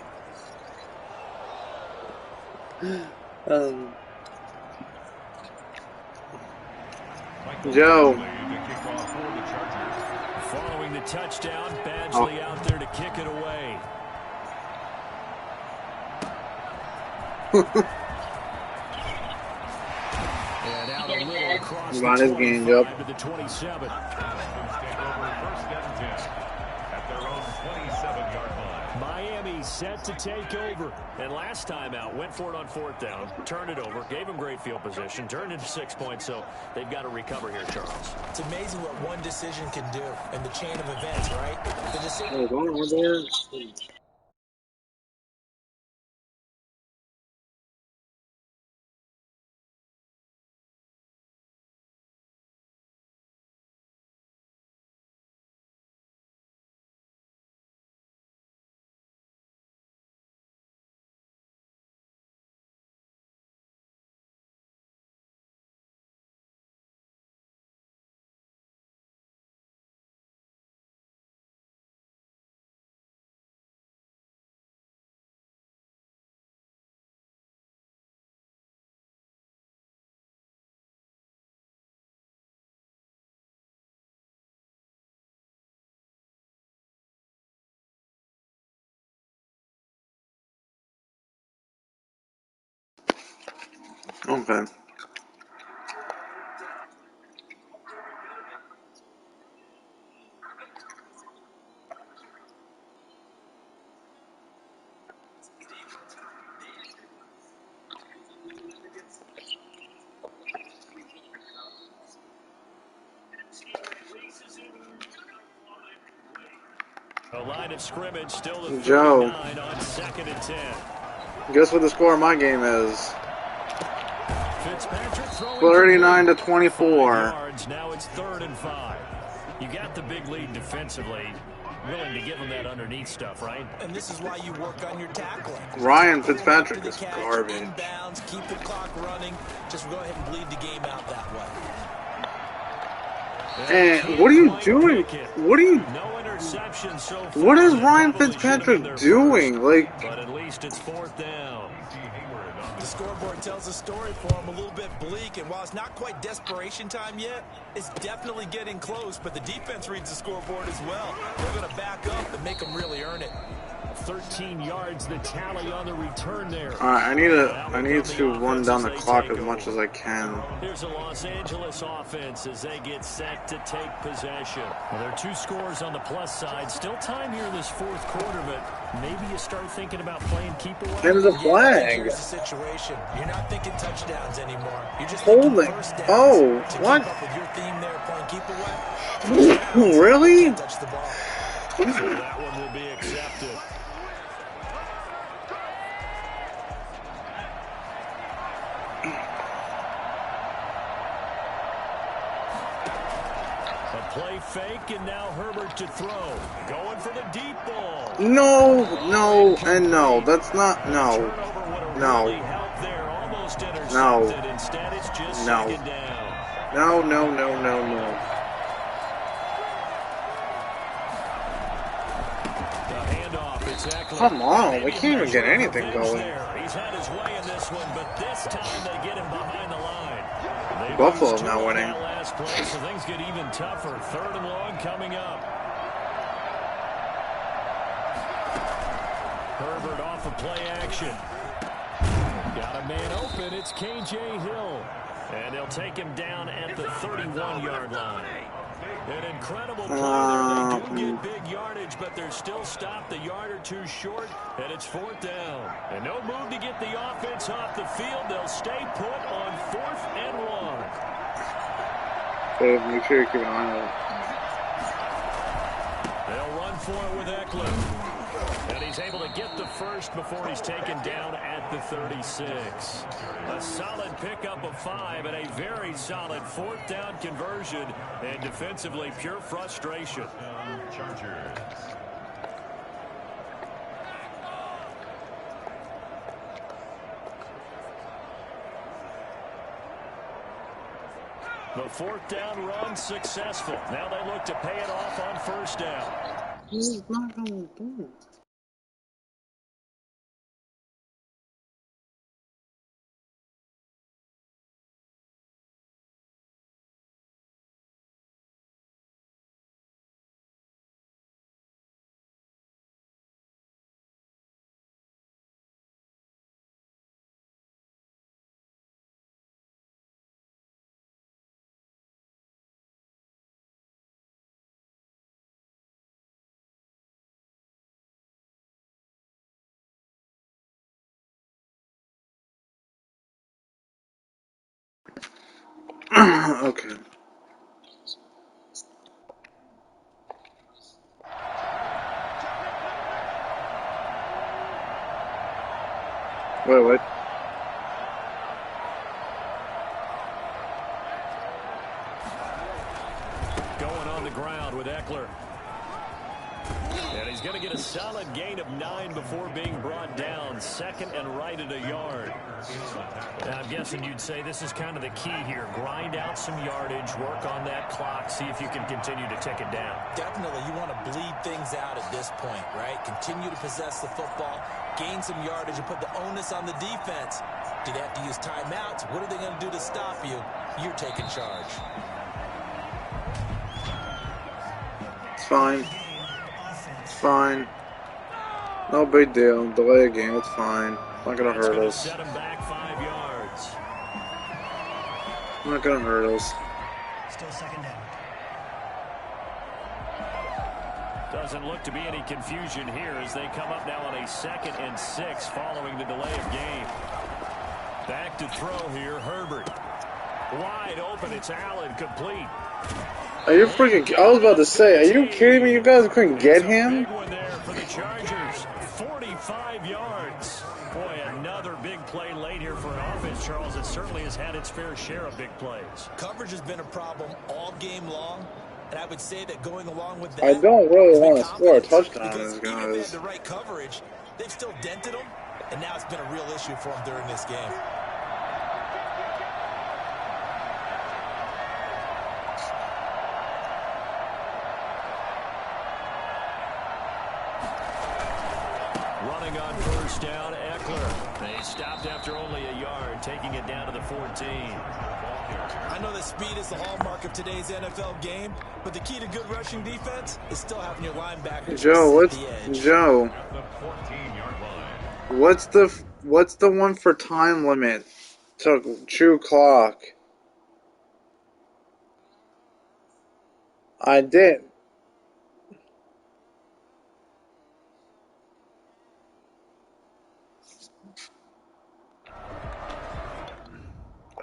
Speaker 1: Joe.
Speaker 3: Following the touchdown, Badgley out there to kick it away. And out a little across
Speaker 1: Run his game, Joe.
Speaker 3: to the 27. Miami set to take over. And last time out, went for it on 4th down, turned it over, gave him great field position, turned into 6 points, so they've got to recover here, Charles.
Speaker 4: It's amazing what one decision can do in the chain of events, right? The decision.
Speaker 1: Okay.
Speaker 3: A line of scrimmage still to
Speaker 1: Joe.
Speaker 3: 39 on 2nd and 10.
Speaker 1: Guess what the score of my game is?
Speaker 3: Fitzpatrick throwing
Speaker 1: 39 to 24.
Speaker 3: yards. Now it's 3rd and 5. You got the big lead defensively. Willing to give them that underneath stuff, right?
Speaker 4: And this is why you work on your tackling.
Speaker 1: Ryan Fitzpatrick is garbage.
Speaker 4: Inbounds, keep the clock running. Just go ahead and bleed the game out that way.
Speaker 1: And what are you doing? What are you?
Speaker 3: No interception so far.
Speaker 1: What is Ryan Fitzpatrick doing? Like,
Speaker 3: but at least it's 4th down.
Speaker 4: The scoreboard tells a story for him, a little bit bleak, and while it's not quite desperation time yet, it's definitely getting close, but the defense reads the scoreboard as well. They're going to back up and make them really earn it.
Speaker 3: 13 yards, the tally on the return there.
Speaker 1: all right, I need to run down the clock as much as I can.
Speaker 3: Here's a Los Angeles offense as they get set to take possession. Well, there are 2 scores on the plus side. Still time here in this 4th quarter, but maybe you start thinking about playing keep away.
Speaker 1: There's a flag.
Speaker 4: Here's the situation. You're not thinking touchdowns anymore. You're just
Speaker 1: Holding.
Speaker 4: thinking first downs.
Speaker 1: Oh,
Speaker 4: to
Speaker 1: what?
Speaker 4: Keep up with your theme there, playing keep away.
Speaker 1: Really?
Speaker 4: Can't touch the ball.
Speaker 3: So that one will be accepted. Play fake, and now Herbert to throw. Going for the deep ball.
Speaker 1: No, no, and no. That's not, no. No. No.
Speaker 3: Instead, it's just
Speaker 1: No.
Speaker 3: 2nd down.
Speaker 1: No, no, no, no, no.
Speaker 3: The handoff, it's Eckler.
Speaker 1: Come on, we can't even get anything going.
Speaker 3: He's had his way in this one, but this time they get him behind the line. They
Speaker 1: Buffalo's
Speaker 3: lose 2
Speaker 1: not
Speaker 3: on
Speaker 1: winning.
Speaker 3: that last play, so things get even tougher. 3rd and long coming up. Herbert off of play action. Got a man open. It's K.J. Hill. And they'll take him down at the 31-yard line. An incredible play there. They do get big yardage, but they're still stopped a yard or two short, and it's 4th down. And no move to get the offense off the field. They'll stay put on 4th and 1.
Speaker 1: So make sure you keep an eye on it.
Speaker 3: They'll run for it with Eckler. And he's able to get the first before he's taken down at the 36. A solid pickup of 5 and a very solid 4th down conversion. And defensively, pure frustration.
Speaker 2: Chargers.
Speaker 3: The 4th down run successful. Now they look to pay it off on 1st down.
Speaker 1: He's not going to do it. Okay. Wait, what?
Speaker 3: Going on the ground with Eckler. And he's going to get a solid gain of 9 before being brought down. 2nd and right at a yard.
Speaker 7: I'm guessing you'd say this is kind of the key here. Grind out some yardage, work on that clock, see if you can continue to tick it down.
Speaker 4: Definitely, you want to bleed things out at this point, right? Continue to possess the football, gain some yardage, and put the onus on the defense. Do they have to use timeouts? What are they going to do to stop you? You're taking charge.
Speaker 1: It's fine. It's fine. No big deal. Delay a game. It's fine. It's not gonna hurt us.
Speaker 3: Set him back 5 yards.
Speaker 1: Not gonna hurt us.
Speaker 7: Still 2nd down.
Speaker 3: Doesn't look to be any confusion here as they come up now on a 2nd and 6 following the delay of game. Back to throw here, Herbert. Wide open, it's Allen, complete.
Speaker 1: Are you freaking... I was about to say, are you kidding me? You guys couldn't get him?
Speaker 3: Big one there for the Chargers. 45 yards. Boy, another big play late here for an offense, Charles. It certainly has had its fair share of big plays.
Speaker 4: Coverage has been a problem all game long, and I would say that going along with that,
Speaker 1: I don't really want to score a touchdown on
Speaker 4: because
Speaker 1: these
Speaker 4: even if they had
Speaker 1: guys.
Speaker 4: the right coverage, they've still dented them, and now it's been a real issue for them during this game.
Speaker 3: Running on 1st down, Eckler. They stopped after only a yard, taking it down to the 14.
Speaker 4: I know that speed is the hallmark of today's NFL game, but the key to good rushing defense is still having your linebackers
Speaker 1: Joe,
Speaker 4: sit the edge.
Speaker 1: Joe?
Speaker 2: The 14-yard line.
Speaker 1: What's the one for time limit to true clock? I did.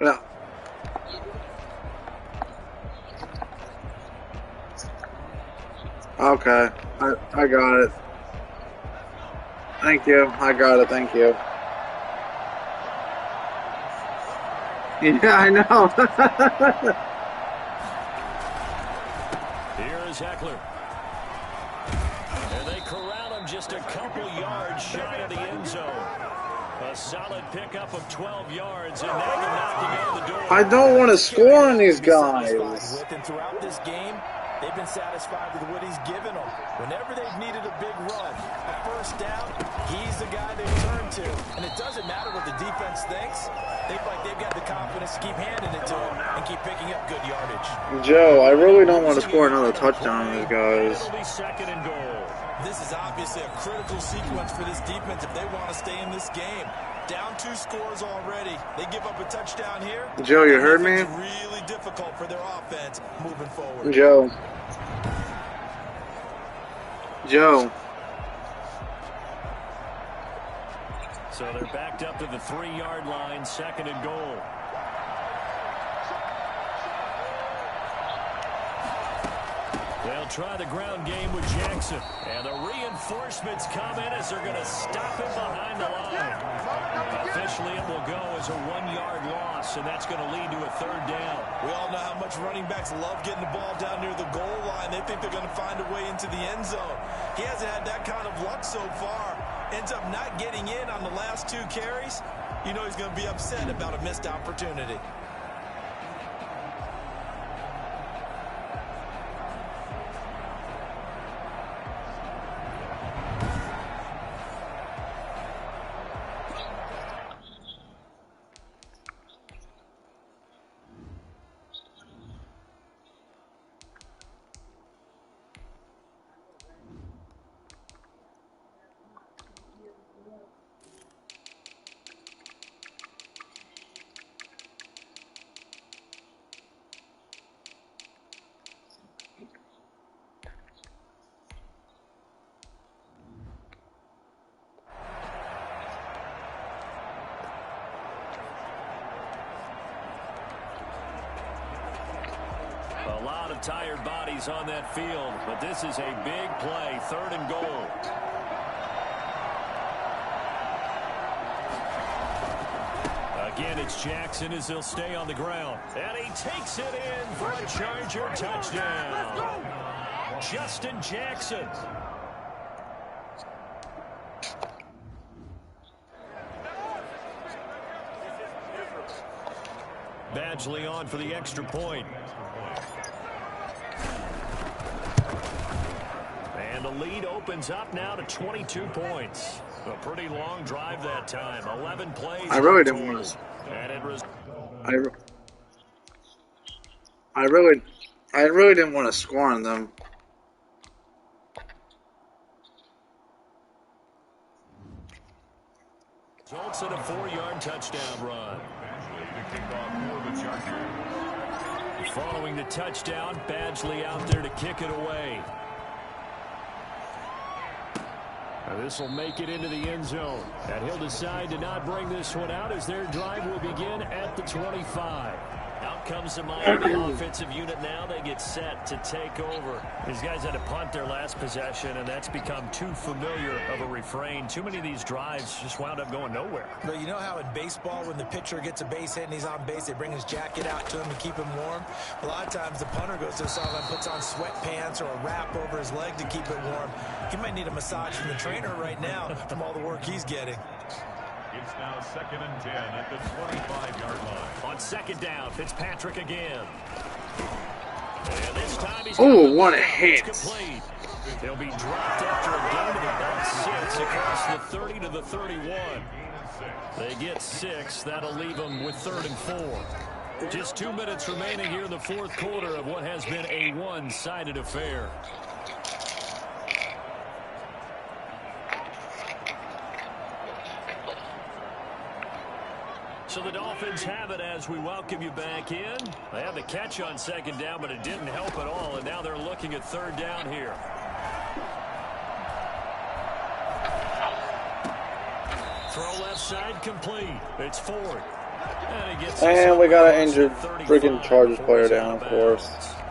Speaker 1: No. Okay, I got it. Thank you. I got it. Thank you. Yeah, I know.
Speaker 3: Here is Eckler. And they corral him just a couple yards shy of the end zone. A solid pickup of 12 yards, and now they're knocking on the door.
Speaker 1: I don't want to score on these guys.
Speaker 4: And throughout this game, they've been satisfied with what he's given them. Whenever they've needed a big run, a 1st down, he's the guy they turn to. And it doesn't matter what the defense thinks. They feel like they've got the confidence to keep handing it to him and keep picking up good yardage.
Speaker 1: Joe, I really don't want to score another touchdown on these guys.
Speaker 3: It'll be 2nd and goal.
Speaker 4: This is obviously a critical sequence for this defense if they want to stay in this game. Down 2 scores already. They give up a touchdown here.
Speaker 1: Joe, you heard me?
Speaker 4: It's really difficult for their offense moving forward.
Speaker 1: Joe.
Speaker 7: So they're backed up to the 3-yard line, 2nd and goal. They'll try the ground game with Jackson. And the reinforcements come in as they're going to stop him behind the line. Officially, it will go as a 1-yard loss, and that's going to lead to a 3rd down.
Speaker 4: We all know how much running backs love getting the ball down near the goal line. They think they're going to find a way into the end zone. He hasn't had that kind of luck so far. Ends up not getting in on the last 2 carries. You know he's going to be upset about a missed opportunity.
Speaker 7: A lot of tired bodies on that field, but this is a big play, 3rd and goal. Again, it's Jackson as he'll stay on the ground. And he takes it in for a Charger touchdown. Justin Jackson. Badgley on for the extra point. And the lead opens up now to 22 points. A pretty long drive that time. 11 plays.
Speaker 1: I really didn't want to.
Speaker 7: And it was.
Speaker 1: I really didn't want to score on them.
Speaker 7: Results in a 4-yard touchdown run. Following the touchdown, Badgley out there to kick it away. This will make it into the end zone. And he'll decide to not bring this one out as their drive will begin at the 25. Out comes the Miami offensive unit now. They get set to take over. These guys had to punt their last possession, and that's become too familiar of a refrain. Too many of these drives just wound up going nowhere.
Speaker 4: But you know how in baseball, when the pitcher gets a base hit and he's on base, they bring his jacket out to him to keep him warm? A lot of times the punter goes to the sideline, puts on sweatpants or a wrap over his leg to keep it warm. He might need a massage from the trainer right now from all the work he's getting.
Speaker 2: It's now 2nd and 10 at the 25-yard line.
Speaker 7: On 2nd down, Fitzpatrick again. And this time he's
Speaker 1: what a hit.
Speaker 7: Complete. He'll be dropped after a gain of about 6 across the 30 to the 31. They get 6. That'll leave them with 3rd and 4. Just 2 minutes remaining here in the 4th quarter of what has been a one-sided affair. So the Dolphins have it as we welcome you back in. They had the catch on 2nd down, but it didn't help at all, and now they're looking at 3rd down here. Throw left side complete. It's Ford.
Speaker 1: And we got an injured freaking Chargers player down, of course.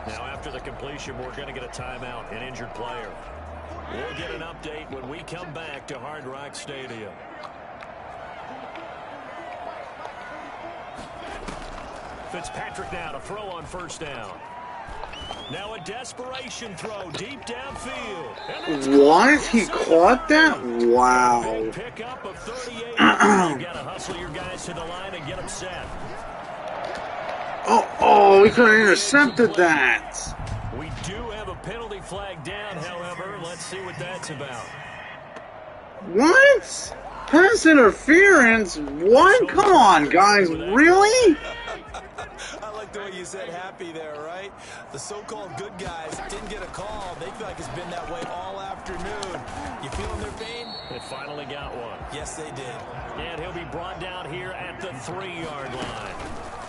Speaker 7: Now after the completion, we're going to get a timeout, an injured player. We'll get an update when we come back to Hard Rock Stadium. Fitzpatrick now to throw on 1st down. Now a desperation throw deep downfield.
Speaker 1: What? He caught that? Wow.
Speaker 7: Big pickup of 38. You got to hustle your guys to the line and get them set.
Speaker 1: Oh, we could have intercepted that.
Speaker 7: We do have a penalty flag down, however. Let's see what that's about.
Speaker 1: What? Pass interference? What? Come on, guys. Really?
Speaker 4: I like the way you said happy there, right? The so-called good guys didn't get a call. They feel like it's been that way all afternoon. You feeling their pain?
Speaker 7: They finally got one.
Speaker 4: Yes, they did.
Speaker 7: And he'll be brought down here at the 3-yard line.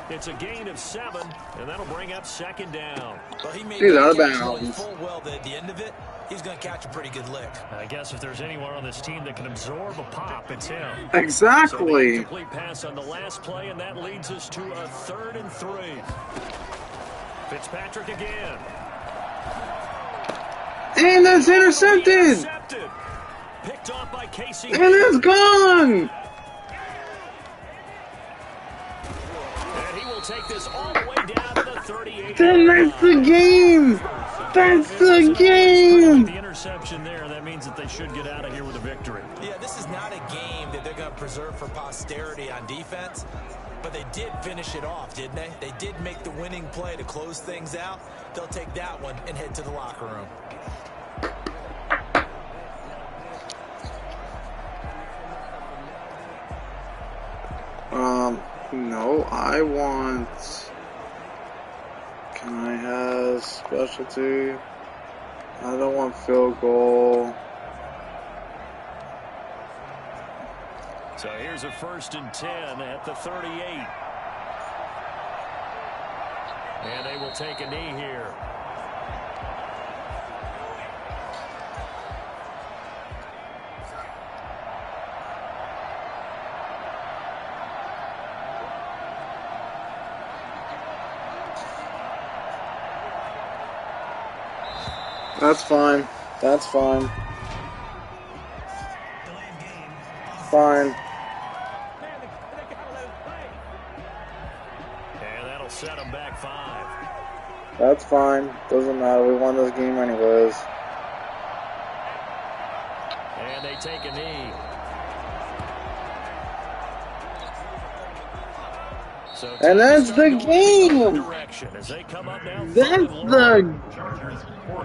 Speaker 7: It's a gain of 7, and that'll bring up 2nd down.
Speaker 4: Well, he made
Speaker 1: He's out of
Speaker 4: catch
Speaker 1: bounds.
Speaker 4: full well that at the end of it, he's going to catch a pretty good lick.
Speaker 7: I guess if there's anyone on this team that can absorb a pop, it's him.
Speaker 1: Exactly.
Speaker 7: So complete pass on the last play, and that leads us to a 3rd and 3. Fitzpatrick again.
Speaker 1: And that's intercepted.
Speaker 7: Picked off by Casey.
Speaker 1: And it's gone.
Speaker 7: And he will take this all the way down to the 38.
Speaker 1: Then that's the game. That's the game.
Speaker 7: The interception there, that means that they should get out of here with a victory.
Speaker 4: Yeah, this is not a game that they're going to preserve for posterity on defense, but they did finish it off, didn't they? They did make the winning play to close things out. They'll take that one and head to the locker room.
Speaker 1: No, I want... Can I have specialty? I don't want field goal.
Speaker 7: So here's a 1st and 10 at the 38. And they will take a knee here.
Speaker 1: That's fine. That's fine. Fine.
Speaker 7: And that'll set them back 5.
Speaker 1: That's fine. Doesn't matter. We won this game anyways.
Speaker 7: And they take a knee. So
Speaker 1: And that's the game.
Speaker 7: Direction as they come up now.
Speaker 1: That's the...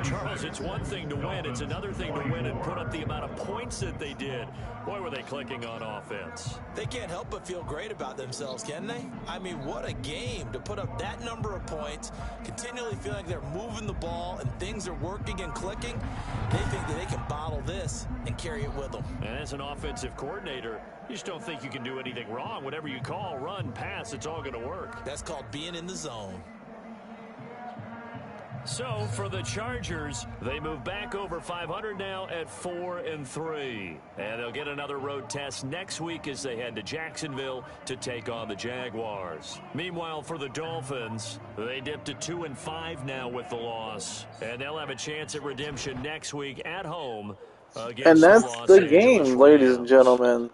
Speaker 7: Charles, it's one thing to win. It's another thing to win and put up the amount of points that they did. Boy, were they clicking on offense.
Speaker 4: They can't help but feel great about themselves, can they? I mean, what a game to put up that number of points, continually feeling like they're moving the ball and things are working and clicking. They think that they can bottle this and carry it with them.
Speaker 7: And as an offensive coordinator, you just don't think you can do anything wrong. Whatever you call, run, pass, it's all going to work.
Speaker 4: That's called being in the zone.
Speaker 7: So for the Chargers, they move back over 500 now at 4-3. And they'll get another road test next week as they head to Jacksonville to take on the Jaguars. Meanwhile, for the Dolphins, they dipped to 2-5 now with the loss. And they'll have a chance at redemption next week at home against
Speaker 1: And that's the game, ladies and gentlemen.